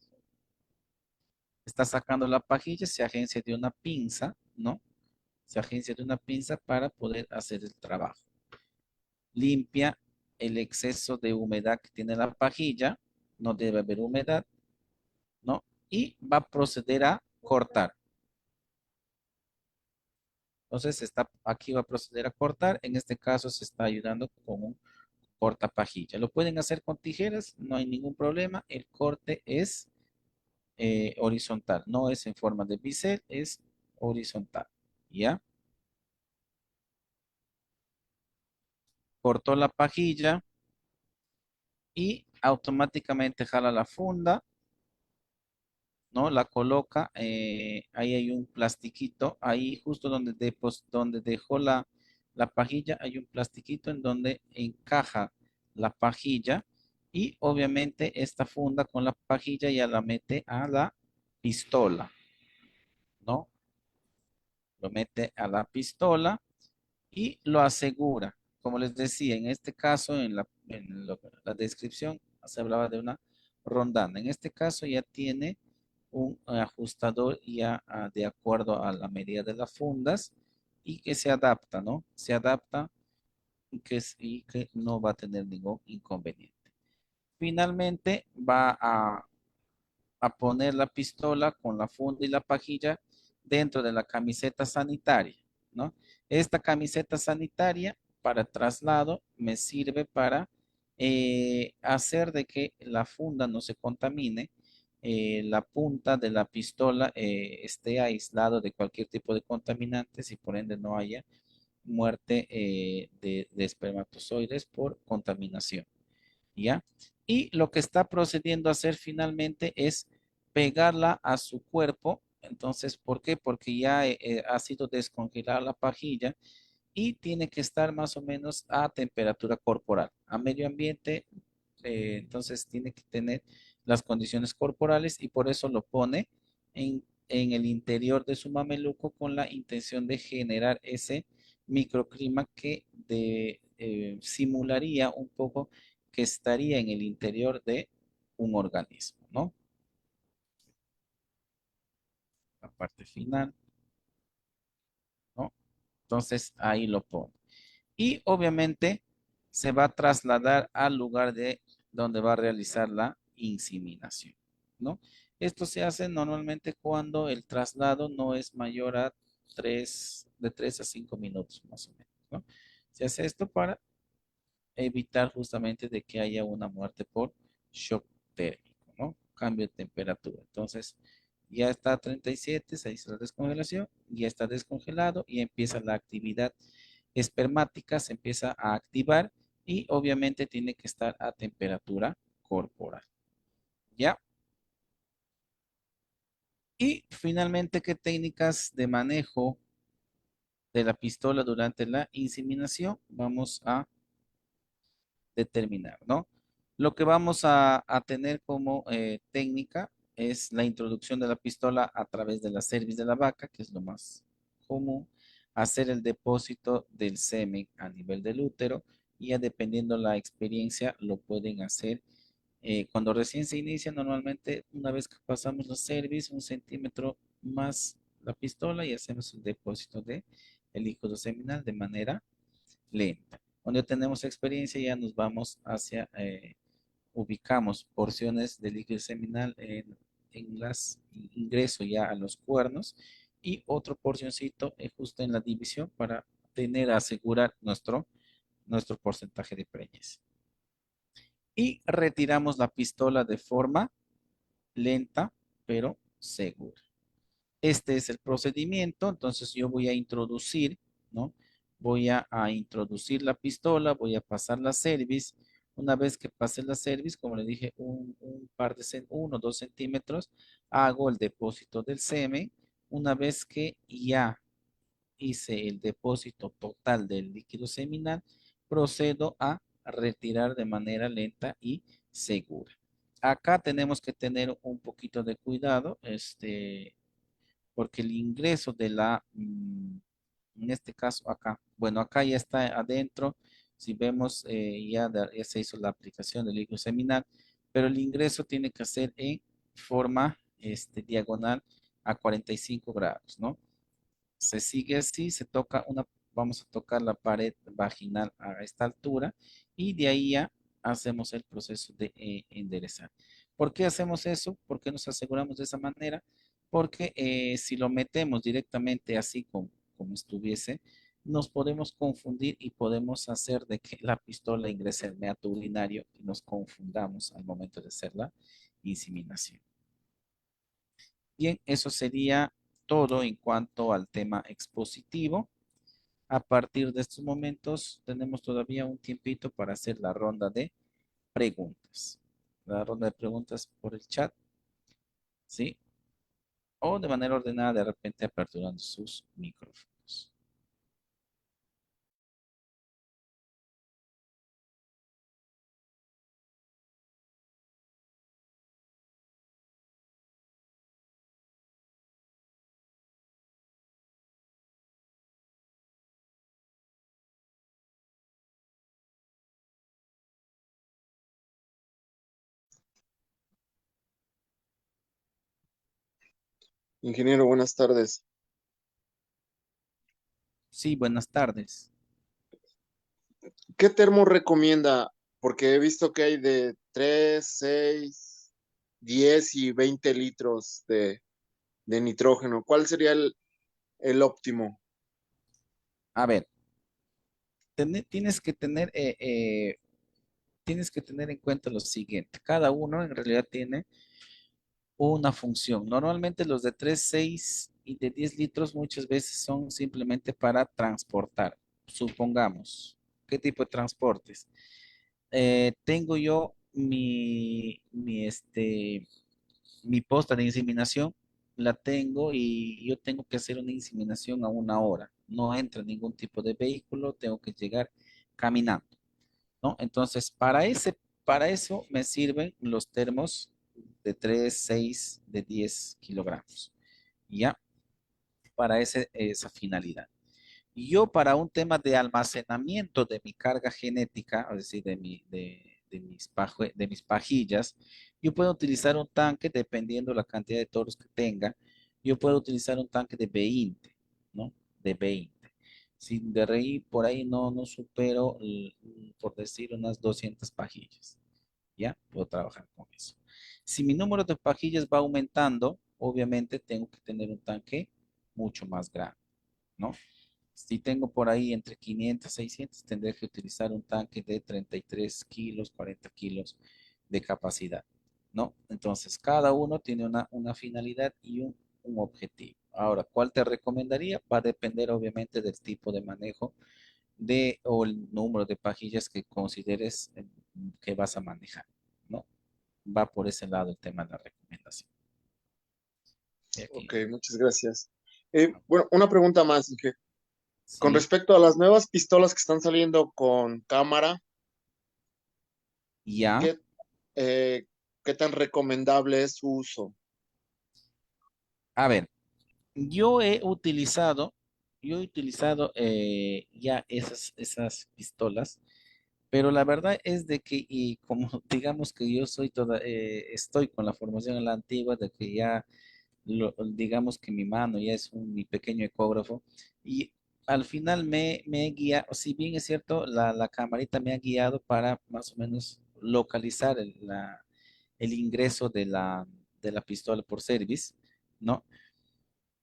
está sacando la pajilla, se agencia de una pinza, ¿no? Se agencia de una pinza para poder hacer el trabajo. Limpia el exceso de humedad que tiene la pajilla, no debe haber humedad, ¿no? Y va a proceder a cortar. Entonces aquí va a proceder a cortar. En este caso se está ayudando con un cortapajilla. Lo pueden hacer con tijeras, no hay ningún problema. El corte es horizontal, no es en forma de bisel, es horizontal. ¿Ya? Cortó la pajilla y automáticamente jala la funda, ¿no? La coloca, ahí hay un plastiquito, ahí justo donde dejó la pajilla, hay un plastiquito en donde encaja la pajilla y obviamente esta funda con la pajilla ya la mete a la pistola, ¿no? Lo mete a la pistola y lo asegura. Como les decía, en este caso, la descripción se hablaba de una rondana. En este caso ya tiene un ajustador ya de acuerdo a la medida de las fundas y que se adapta, ¿no? Se adapta y que no va a tener ningún inconveniente. Finalmente va a poner la pistola con la funda y la pajilla dentro de la camiseta sanitaria, ¿no? Esta camiseta sanitaria para traslado me sirve para hacer de que la funda no se contamine, la punta de la pistola esté aislado de cualquier tipo de contaminantes y por ende no haya muerte de espermatozoides por contaminación. ¿Ya? Y lo que está procediendo a hacer finalmente es pegarla a su cuerpo. Entonces, ¿por qué? Porque ya ha sido descongelada la pajilla y tiene que estar más o menos a temperatura corporal. A medio ambiente, entonces tiene que tener las condiciones corporales y por eso lo pone en el interior de su mameluco con la intención de generar ese microclima que simularía un poco que estaría en el interior de un organismo, ¿no? La parte final, ¿no? Entonces ahí lo pone. Y obviamente se va a trasladar al lugar de donde va a realizar la inseminación, ¿no? Esto se hace normalmente cuando el traslado no es mayor a de 3 a 5 minutos más o menos, ¿no? Se hace esto para evitar justamente de que haya una muerte por shock térmico, ¿no? Cambio de temperatura. Entonces, ya está a 37, se hizo la descongelación, ya está descongelado y empieza la actividad espermática, se empieza a activar y obviamente tiene que estar a temperatura corporal. ¿Ya? Y finalmente, ¿qué técnicas de manejo de la pistola durante la inseminación vamos a determinar, ¿no? Lo que vamos a tener como técnica es la introducción de la pistola a través de la cerviz de la vaca, que es lo más común, hacer el depósito del semen a nivel del útero y ya dependiendo la experiencia lo pueden hacer cuando recién se inicia, normalmente una vez que pasamos la cerviz, 1 centímetro más la pistola y hacemos el depósito de el líquido seminal de manera lenta. Cuando ya tenemos experiencia, ya nos vamos hacia, ubicamos porciones de líquido seminal en las ingreso ya a los cuernos y otro porcioncito justo en la división para tener, asegurar nuestro porcentaje de preñez. Y retiramos la pistola de forma lenta, pero segura. Este es el procedimiento, entonces yo voy a introducir, ¿no? Voy a introducir la pistola, voy a pasar la cerviz. Una vez que pase la cerviz, como le dije, un par de 1 o 2 centímetros, hago el depósito del semen. Una vez que ya hice el depósito total del líquido seminal, procedo a retirar de manera lenta y segura. Acá tenemos que tener un poquito de cuidado, porque el ingreso de en este caso acá, bueno, acá ya está adentro, si vemos, ya se hizo la aplicación del líquido seminal, pero el ingreso tiene que ser en forma diagonal a 45 grados, ¿no? Se sigue así, vamos a tocar la pared vaginal a esta altura y de ahí ya hacemos el proceso de enderezar. ¿Por qué hacemos eso? ¿Por qué nos aseguramos de esa manera? Porque si lo metemos directamente así como estuviese, nos podemos confundir y podemos hacer de que la pistola ingrese al meato urinario y nos confundamos al momento de hacer la inseminación. Bien, eso sería todo en cuanto al tema expositivo. A partir de estos momentos, tenemos todavía un tiempito para hacer la ronda de preguntas. La ronda de preguntas por el chat, ¿sí? O de manera ordenada, de repente aperturando sus micrófonos. Ingeniero, buenas tardes. Sí, buenas tardes. ¿Qué termo recomienda? Porque he visto que hay de 3, 6, 10 y 20 litros de nitrógeno. ¿Cuál sería el óptimo? A ver, tienes que tienes que tener en cuenta lo siguiente. Cada uno en realidad tiene una función. Normalmente los de 3, 6 y de 10 litros muchas veces son simplemente para transportar. Supongamos, ¿qué tipo de transportes? Tengo yo mi posta de inseminación, la tengo y yo tengo que hacer una inseminación a 1 hora. No entra ningún tipo de vehículo, tengo que llegar caminando, ¿no? Entonces, para eso me sirven los termos de 3, 6, de 10 kilogramos, ¿ya? Para esa finalidad. Y yo para un tema de almacenamiento de mi carga genética, es decir, de mis pajillas, yo puedo utilizar un tanque dependiendo la cantidad de toros que tenga. Yo puedo utilizar un tanque de 20, ¿no? De 20. Si de ahí por ahí no supero, por decir, unas 200 pajillas, ¿ya? Puedo trabajar con eso. Si mi número de pajillas va aumentando, obviamente tengo que tener un tanque mucho más grande, ¿no? Si tengo por ahí entre 500 y 600, tendré que utilizar un tanque de 33 kilos, 40 kilos de capacidad, ¿no? Entonces, cada uno tiene una finalidad y un objetivo. Ahora, ¿cuál te recomendaría? Va a depender obviamente del tipo de manejo o el número de pajillas que consideres que vas a manejar, ¿no? Va por ese lado el tema de la recomendación. Y Ok, aquí, muchas gracias. Bueno, una pregunta más, Inge. Con sí, respecto a las nuevas pistolas que están saliendo con cámara, ya, ¿qué, qué tan recomendable es su uso? a ver, yo he utilizado ya esas pistolas, pero la verdad es de que, y como digamos que yo estoy con la formación en la antigua, de que ya digamos que mi mano ya es mi pequeño ecógrafo y al final me he guiado, si bien es cierto, la camarita me ha guiado para más o menos localizar el ingreso de la pistola por service, ¿no?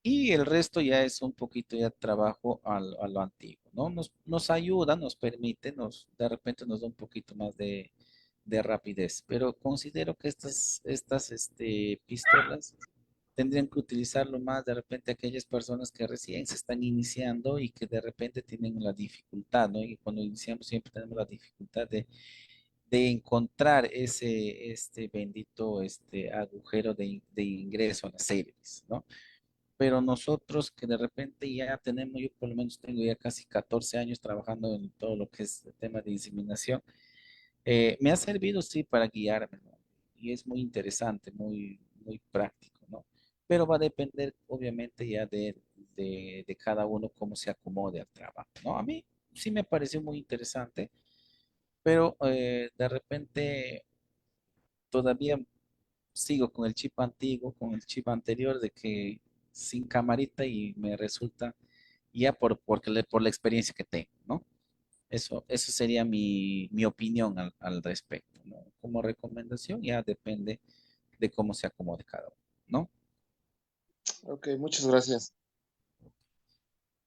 Y el resto ya es un poquito ya trabajo a lo antiguo, ¿no? Nos ayuda, nos permite, de repente nos da un poquito más de rapidez, pero considero que estas pistolas tendrían que utilizarlo más de repente aquellas personas que recién se están iniciando y que de repente tienen la dificultad, ¿no? Y cuando iniciamos siempre tenemos la dificultad de encontrar este bendito agujero de ingreso a las series, ¿no? Pero nosotros que de repente ya tenemos, yo por lo menos tengo ya casi 14 años trabajando en todo lo que es el tema de inseminación, me ha servido, sí, para guiarme, ¿no? Y es muy interesante, muy, muy práctico, ¿no? Pero va a depender, obviamente, ya de cada uno cómo se acomode al trabajo, ¿no? A mí sí me pareció muy interesante, pero de repente todavía sigo con el chip antiguo, con el chip anterior de que sin camarita y me resulta ya por la experiencia que tengo, ¿no? Eso sería mi opinión al respecto, ¿no? Como recomendación ya depende de cómo se acomode cada uno, ¿no? Ok, muchas gracias.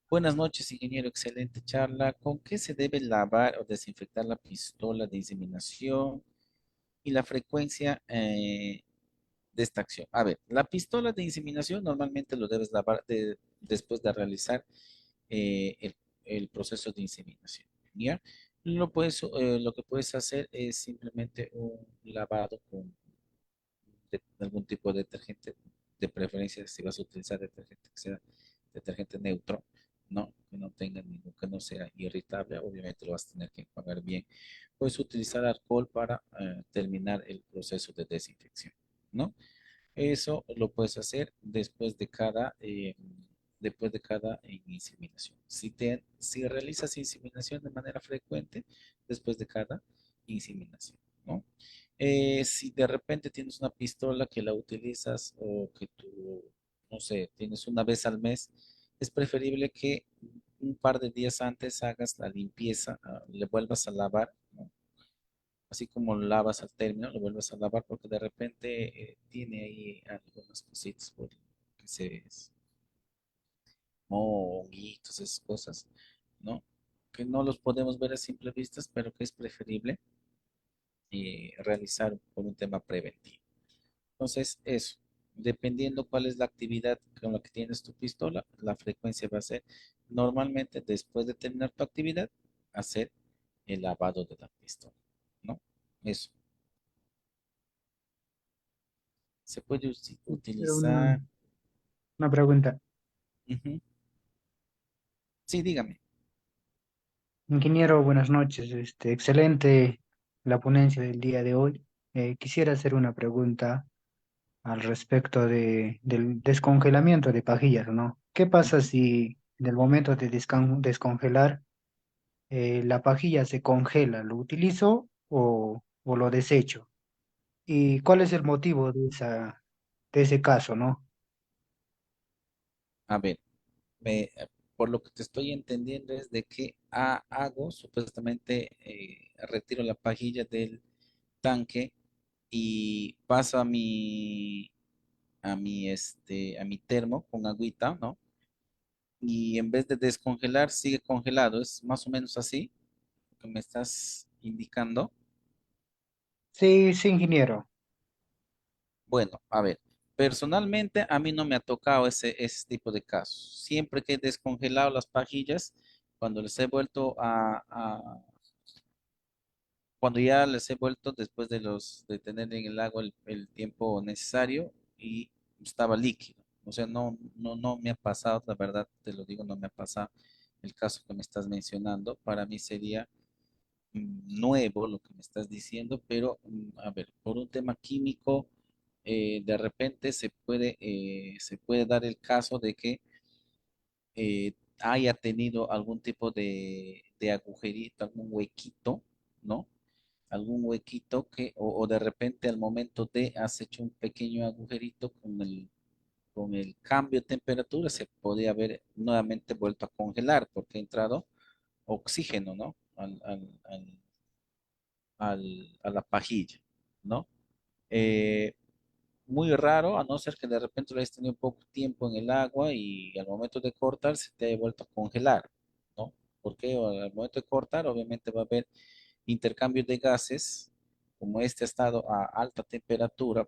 Buenas noches, ingeniero. Excelente charla. ¿Con qué se debe lavar o desinfectar la pistola de inseminación y la frecuencia de esta acción? A ver, la pistola de inseminación normalmente lo debes lavar después de realizar el proceso de inseminación, ¿ya? Lo que puedes hacer es simplemente un lavado con algún tipo de detergente, de preferencia si vas a utilizar detergente que sea detergente neutro, ¿no? Que no tenga ningún, que no sea irritable, obviamente lo vas a tener que enjuagar bien. Puedes utilizar alcohol para terminar el proceso de desinfección, ¿no? Eso lo puedes hacer después de cada inseminación. Si realizas inseminación de manera frecuente, después de cada inseminación, ¿no? Si de repente tienes una pistola que la utilizas o que tú, no sé, tienes una vez al mes, es preferible que un par de días antes hagas la limpieza, le vuelvas a lavar, ¿no? Así como lo lavas al término, lo vuelves a lavar porque de repente tiene ahí algunas cositas que se honguitos, esas cosas, ¿no? Que no los podemos ver a simple vista, pero que es preferible realizar por un tema preventivo. Entonces, eso, dependiendo cuál es la actividad con la que tienes tu pistola, la frecuencia va a ser normalmente después de terminar tu actividad, hacer el lavado de la pistola, ¿no? Eso. Se puede Pero utilizar. una pregunta. Ujú. Sí, dígame. Ingeniero, buenas noches. Excelente la ponencia del día de hoy. Quisiera hacer una pregunta al respecto del descongelamiento de pajillas, ¿no? ¿Qué pasa Ujú. si en el momento de descongelar la pajilla se congela? ¿Lo utilizo o lo desecho? ¿Y cuál es el motivo de ese caso, no? A ver, por lo que te estoy entendiendo es de que hago, supuestamente, retiro la pajilla del tanque y paso a mi termo con agüita, ¿no? Y en vez de descongelar, sigue congelado. Es más o menos así lo que me estás indicando. Sí, sí, ingeniero. Bueno, a ver, personalmente a mí no me ha tocado ese tipo de casos. Siempre que he descongelado las pajillas, cuando les he vuelto cuando ya les he vuelto después de tener en el agua el tiempo necesario y estaba líquido. O sea, no me ha pasado, la verdad te lo digo, no me ha pasado el caso que me estás mencionando. Para mí sería nuevo lo que me estás diciendo, pero a ver, por un tema químico, de repente se puede dar el caso de que haya tenido algún tipo de agujerito, algún huequito, ¿no? Algún huequito o de repente al momento de has hecho un pequeño agujerito con el cambio de temperatura, se podría haber nuevamente vuelto a congelar porque ha entrado oxígeno, ¿no? A la pajilla, ¿no? Eh, Muy raro, a no ser que de repente lo hayas tenido poco tiempo en el agua y al momento de cortar se te haya vuelto a congelar, ¿no? Porque al momento de cortar, obviamente va a haber intercambio de gases, como este ha estado a alta temperatura,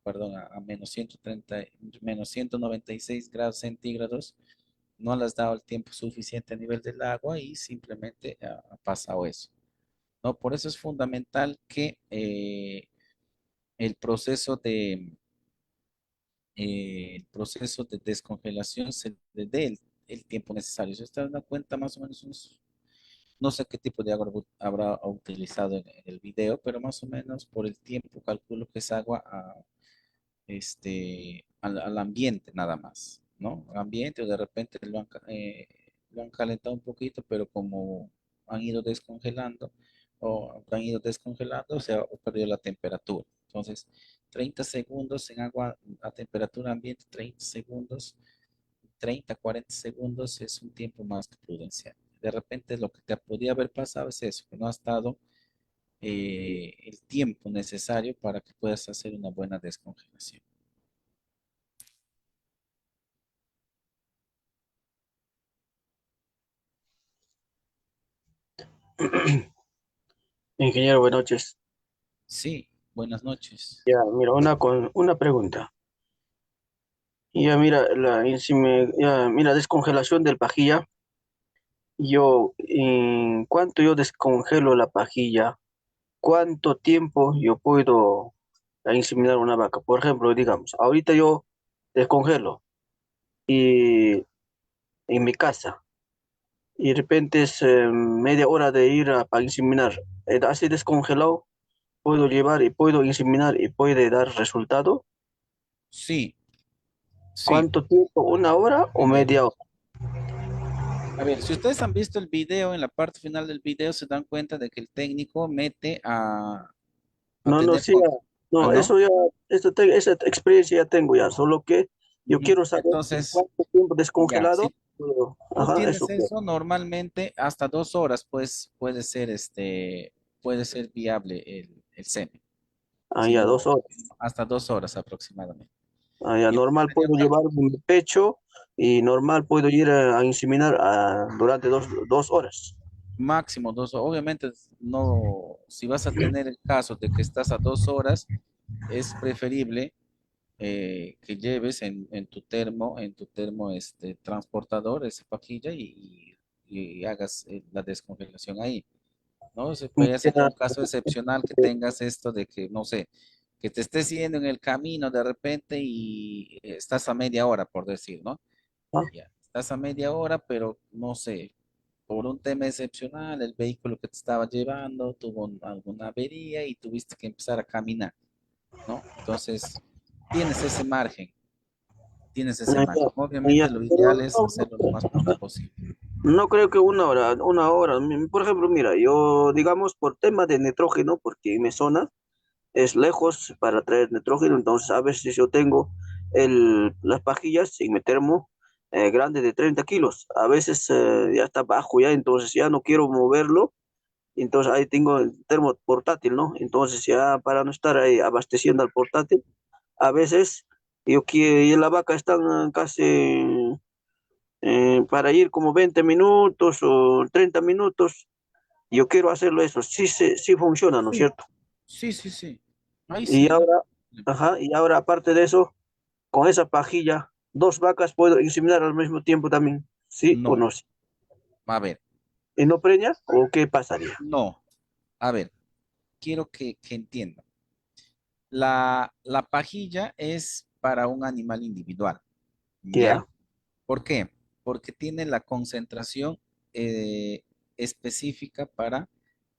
perdón, a menos 130, menos 196 grados centígrados, no le has dado el tiempo suficiente a nivel del agua y simplemente ha pasado eso, ¿no? Por eso es fundamental que el proceso el proceso de descongelación se le dé el tiempo necesario. Si usted da cuenta más o menos, no sé qué tipo de agua habrá utilizado en el video, pero más o menos por el tiempo calculo que es agua al ambiente nada más, ¿no? Al ambiente o de repente lo han calentado un poquito, pero como han ido descongelando o han ido descongelando, se ha perdido la temperatura. Entonces, 30 segundos en agua a temperatura ambiente, 30 segundos, 30, 40 segundos es un tiempo más que prudencial. De repente lo que te podría haber pasado es eso, que no has dado el tiempo necesario para que puedas hacer una buena descongelación. Ingeniero, buenas noches. Sí, buenas noches. Ya, mira, una pregunta. Ya, mira, mira, descongelación del pajilla. ¿En cuánto yo descongelo la pajilla? ¿Cuánto tiempo yo puedo inseminar una vaca? Por ejemplo, digamos, ahorita yo descongelo y en mi casa y de repente es media hora de ir para inseminar. Así descongelado puedo llevar y puedo inseminar y puede dar resultado. Sí, sí. ¿Cuánto tiempo? ¿Una hora o A ver, media hora? a ver, si ustedes han visto el video, en la parte final del video se dan cuenta de que el técnico mete a No, no, tener sí, ya. ¿ah, No, no? eso ya, esa experiencia ya tengo ya, solo que yo Ujú. quiero saber en Entonces, cuánto tiempo ya, descongelado. si tú Ajá, tienes eso quiero. eso, normalmente hasta 2 horas, pues puede ser viable el semen. Ah, Si ya, no, 2 horas. hasta 2 horas aproximadamente. Ah, ya, Y el normal promedio puedo llevar mi pecho y normal puedo ir a inseminar durante dos horas. máximo 2 horas. Obviamente, no, si vas a tener el caso de que estás a 2 horas, es preferible que lleves en tu termo transportador esa pajilla y hagas la descongelación ahí, ¿no? Se puede hacer Ya, un caso excepcional que tengas esto de que, no sé, que te estés yendo en el camino de repente y estás a media hora, por decir, ¿no? ah, Ya, estás a media hora, pero no sé, por un tema excepcional, el vehículo que te estaba llevando tuvo alguna avería y tuviste que empezar a caminar, ¿no? Entonces, tienes ese margen, tienes ese ah, ya, margen. ya, Obviamente, lo ideal pero es hacerlo lo más pronto posible. no creo que una hora. Por ejemplo, mira, yo, digamos, por tema de nitrógeno, porque en mi zona es lejos para traer nitrógeno, entonces a veces yo tengo las pajillas en mi termo grande de 30 kilos, a veces ya está bajo ya, entonces ya no quiero moverlo, entonces ahí tengo el termo portátil, ¿no? Entonces ya para no estar ahí abasteciendo al portátil, a veces y la vaca están casi para ir como 20 minutos o 30 minutos, yo quiero hacerlo eso, sí, sí funciona, ¿no es Sí, cierto? sí, sí, sí. Ahí Y sí, ¿no? ahora, ajá, y ahora aparte de eso, con esa pajilla, dos vacas puedo inseminar al mismo tiempo también, ¿sí o No. no? Sí. A ver, ¿Y no preña? ¿O qué pasaría? no, a ver, quiero que entiendan. La pajilla es para un animal individual, ¿ya? Ya, ¿Por qué? Porque tiene la concentración eh, específica para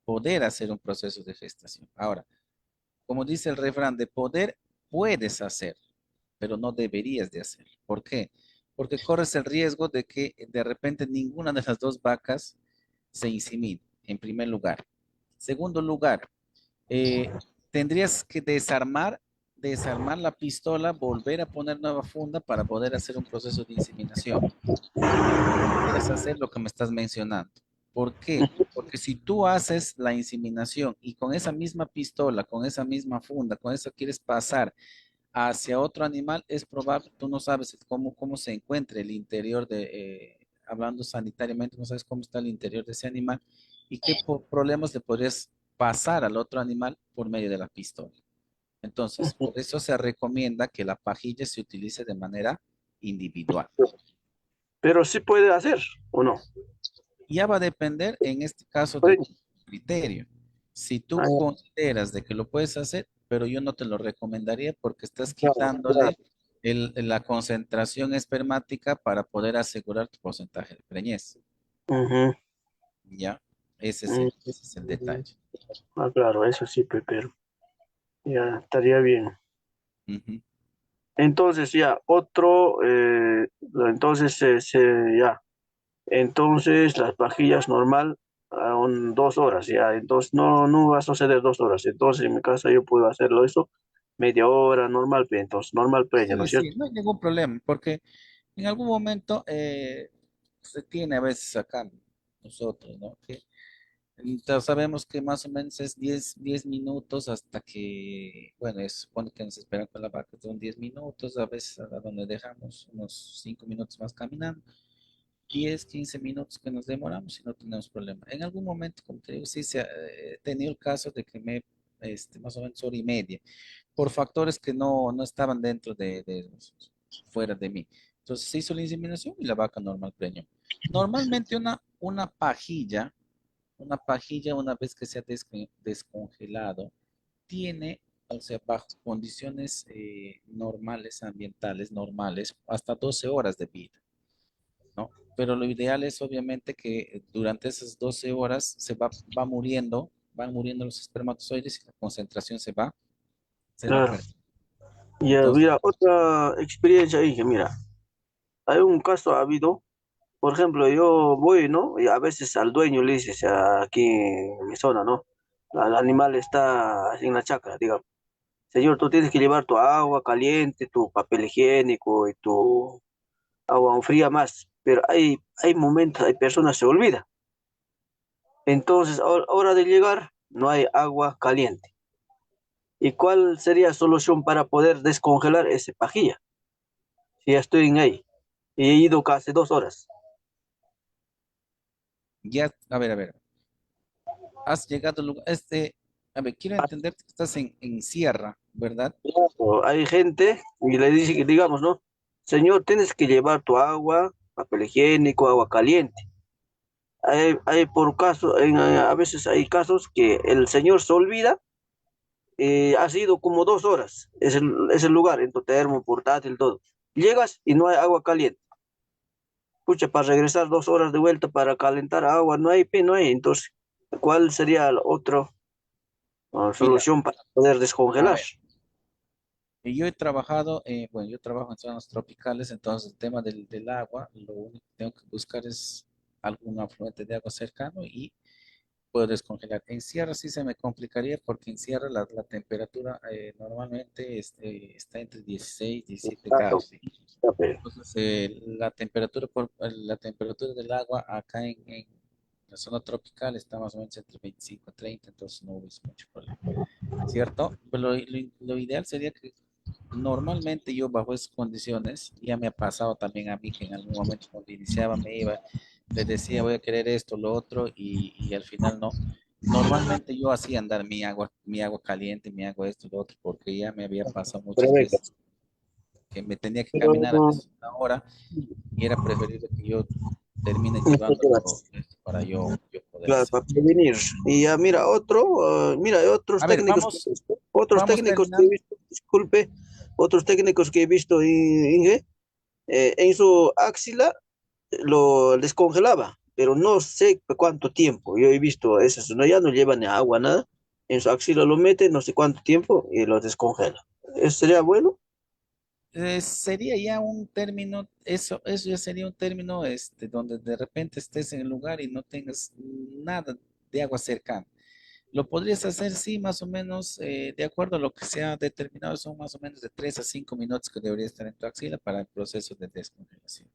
poder hacer un proceso de gestación. Ahora, como dice el refrán, de poder puedes hacer, pero no deberías de hacer. ¿Por qué? Porque corres el riesgo de que de repente ninguna de las dos vacas se insemine, en primer lugar. Segundo lugar, eh, tendrías que desarmar la pistola, volver a poner nueva funda para poder hacer un proceso de inseminación. Y no deberías hacer lo que me estás mencionando. ¿Por qué? Porque si tú haces la inseminación y con esa misma pistola, con esa misma funda, con eso quieres pasar hacia otro animal, es probable, tú no sabes cómo se encuentra el interior hablando sanitariamente, no sabes cómo está el interior de ese animal y qué problemas le podrías pasar al otro animal por medio de la pistola. Entonces, por eso se recomienda que la pajilla se utilice de manera individual. pero sí puede hacer, ¿o no? Ya va a depender en este caso de Preña. tu criterio. Si Ah, tú ya, consideras de que lo puedes hacer, pero yo no te lo recomendaría porque estás claro, claro. quitándole la concentración espermática para poder asegurar tu porcentaje de preñez. Ujú. ¿Ya? Ese es Mm, el detalle. ah, claro, eso sí, pero ya estaría bien. Ujú. Entonces, ya, entonces, ya, entonces las pajillas normal, 2 horas, ya, entonces no va a suceder 2 horas, entonces en mi casa yo puedo hacerlo eso, media hora, normal, entonces, normal preña, ¿no Sí, es sí, cierto? no hay ningún problema, porque en algún momento se tiene a veces acá nosotros, ¿no? Que entonces sabemos que más o menos es 10 minutos hasta que, bueno, es supone que nos esperan con la vaca, son 10 minutos, a veces a donde dejamos unos 5 minutos más caminando, 10, 15 minutos que nos demoramos y no tenemos problema. En algún momento, como te digo, sí he tenido el caso de que más o menos hora y media, por factores que no estaban dentro fuera de mí. Entonces se hizo la inseminación y la vaca normal preñó. Normalmente una pajilla, una vez que se ha descongelado, tiene, o sea, bajo condiciones normales, ambientales, normales, hasta 12 horas de vida, ¿no? Pero lo ideal es obviamente que durante esas 12 horas van muriendo los espermatozoides y la concentración se va Claro. perdiendo. Ya, Entonces, mira, otra experiencia ahí, que mira, hay un caso ha habido. Por ejemplo, yo voy, ¿no? Y a veces al dueño le dices, aquí en mi zona, ¿no? El animal está en la chacra, digamos. Señor, tú tienes que llevar tu agua caliente, tu papel higiénico y tu agua fría más. Pero hay momentos, hay personas se olvidan. Entonces, a hora de llegar, no hay agua caliente. ¿Y cuál sería la solución para poder descongelar ese pajilla? Si ya estoy en ahí y he ido casi 2 horas. ya, a ver, has llegado al lugar, a ver, quiero entender que estás en Sierra, ¿verdad? O hay gente y le dice que, digamos, ¿no? Señor, tienes que llevar tu agua, papel higiénico, agua caliente. Hay por caso, a veces hay casos que el señor se olvida, ha sido como 2 horas, es el lugar, en tu termo, portátil, todo. Llegas y no hay agua caliente. Pucha, para regresar 2 horas de vuelta para calentar agua, no hay. Entonces, ¿cuál sería la otra Mira, solución para poder a descongelar? ver, yo he trabajado, bueno, yo trabajo en zonas tropicales, entonces el tema del agua, lo único que tengo que buscar es algún afluente de agua cercano y puedo descongelar. En Sierra sí se me complicaría porque en Sierra la temperatura normalmente está entre 16 y 17 Claro, grados. ya, pero, Entonces, la temperatura del agua acá en la zona tropical está más o menos entre 25 y 30, entonces no hubiese mucho problema, ¿cierto? Pero lo ideal sería que normalmente yo bajo esas condiciones, ya me ha pasado también a mí que en algún momento cuando iniciaba me iba, le decía voy a querer esto, lo otro, y al final no. Normalmente yo hacía andar mi agua caliente, mi agua esto, lo otro, porque ya me había pasado pero muchas venga, veces que me tenía que caminar a pero, veces una hora y era preferible que yo termine ¿me llevándolo escuchas? para yo poder Claro, hacer. para prevenir. Y ya mira, mira, A ver, otros vamos técnicos que he terminando. visto, disculpe, otros técnicos que he visto, Inge, en su axila lo descongelaba, pero no sé cuánto tiempo. Yo he visto esas, no, ya no lleva ni agua, nada. En su axila lo mete, no sé cuánto tiempo, y lo descongela. ¿Eso sería bueno? Sería ya un término, eso ya sería un término donde de repente estés en el lugar y no tengas nada de agua cercana. Lo podrías hacer, sí, más o menos, de acuerdo a lo que se ha determinado, son más o menos de 3 a 5 minutos que debería estar en tu axila para el proceso de descongelación.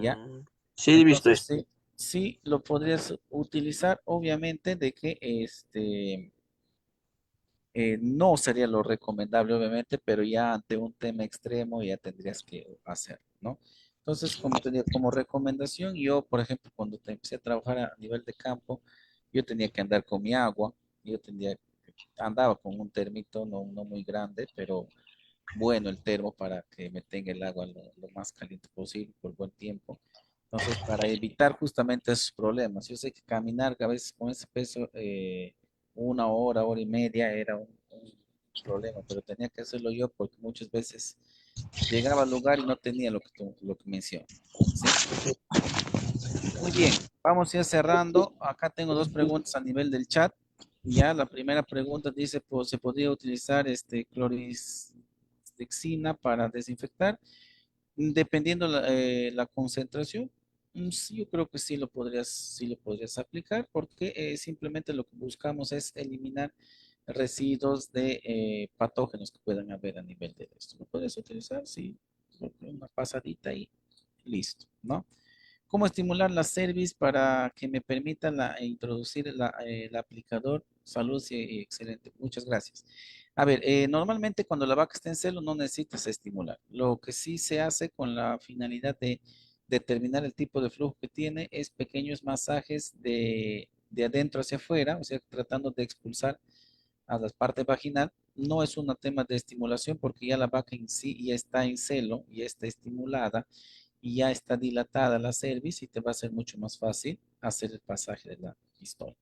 ¿Ya? Mm, sí, he visto Entonces, esto. sí, sí lo podrías utilizar, obviamente, de que no sería lo recomendable, obviamente, pero ya ante un tema extremo ya tendrías que hacerlo, ¿no? Entonces, como te digo, como recomendación, yo, por ejemplo, cuando empecé a trabajar a nivel de campo, yo tenía que andar con mi agua, andaba con un termito, no muy grande, pero bueno el termo para que me tenga el agua lo más caliente posible por buen tiempo. Entonces, para evitar justamente esos problemas, yo sé que caminar a veces con ese peso, una hora, hora y media era un problema, pero tenía que hacerlo yo porque muchas veces llegaba al lugar y no tenía lo que menciono. ¿Sí? Muy bien, vamos a ir cerrando. Acá tengo dos preguntas a nivel del chat. Ya, la primera pregunta dice, pues, ¿se podría utilizar cloristexina para desinfectar? Dependiendo la concentración, sí, yo creo que sí lo podrías aplicar porque simplemente lo que buscamos es eliminar residuos de patógenos que puedan haber a nivel de esto. ¿Lo puedes utilizar? Sí, una pasadita y listo, ¿no? ¿Cómo estimular la cervix para que me permita introducir el aplicador? Salud, sí, excelente. Muchas gracias. A ver, normalmente cuando la vaca está en celo no necesitas estimular. Lo que sí se hace con la finalidad de determinar el tipo de flujo que tiene es pequeños masajes de adentro hacia afuera, o sea, tratando de expulsar a la parte vaginal. No es un tema de estimulación porque ya la vaca en sí ya está en celo, ya está estimulada y ya está dilatada la cervix y te va a ser mucho más fácil hacer el pasaje de la pistola.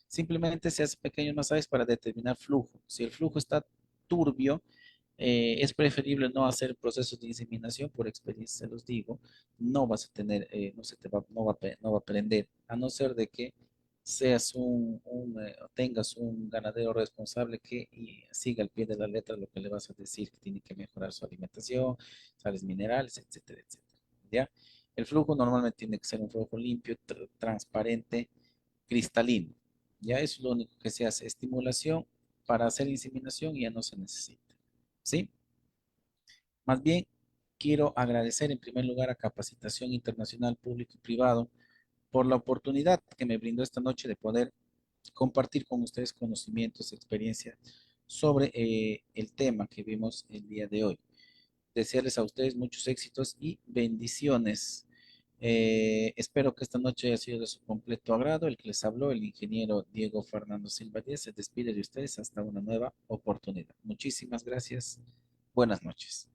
Simplemente se hace pequeños masajes para determinar flujo. Si el flujo está turbio, es preferible no hacer procesos de inseminación, por experiencia se los digo, no vas a tener, no se te va, no va a prender, a no ser de que tengas un ganadero responsable que siga al pie de la letra lo que le vas a decir, que tiene que mejorar su alimentación, sales minerales, etcétera, etcétera. ¿Ya? El flujo normalmente tiene que ser un flujo limpio, transparente, cristalino. Ya eso es lo único que se hace. Estimulación para hacer inseminación ya no se necesita. ¿Sí? Más bien, quiero agradecer en primer lugar a Capacitación Internacional Público y Privado por la oportunidad que me brindó esta noche de poder compartir con ustedes conocimientos, experiencias sobre el tema que vimos el día de hoy. Desearles a ustedes muchos éxitos y bendiciones. Espero que esta noche haya sido de su completo agrado. El que les habló, el ingeniero Diego Fernando Silva Díaz, se despide de ustedes hasta una nueva oportunidad. Muchísimas gracias. Buenas noches.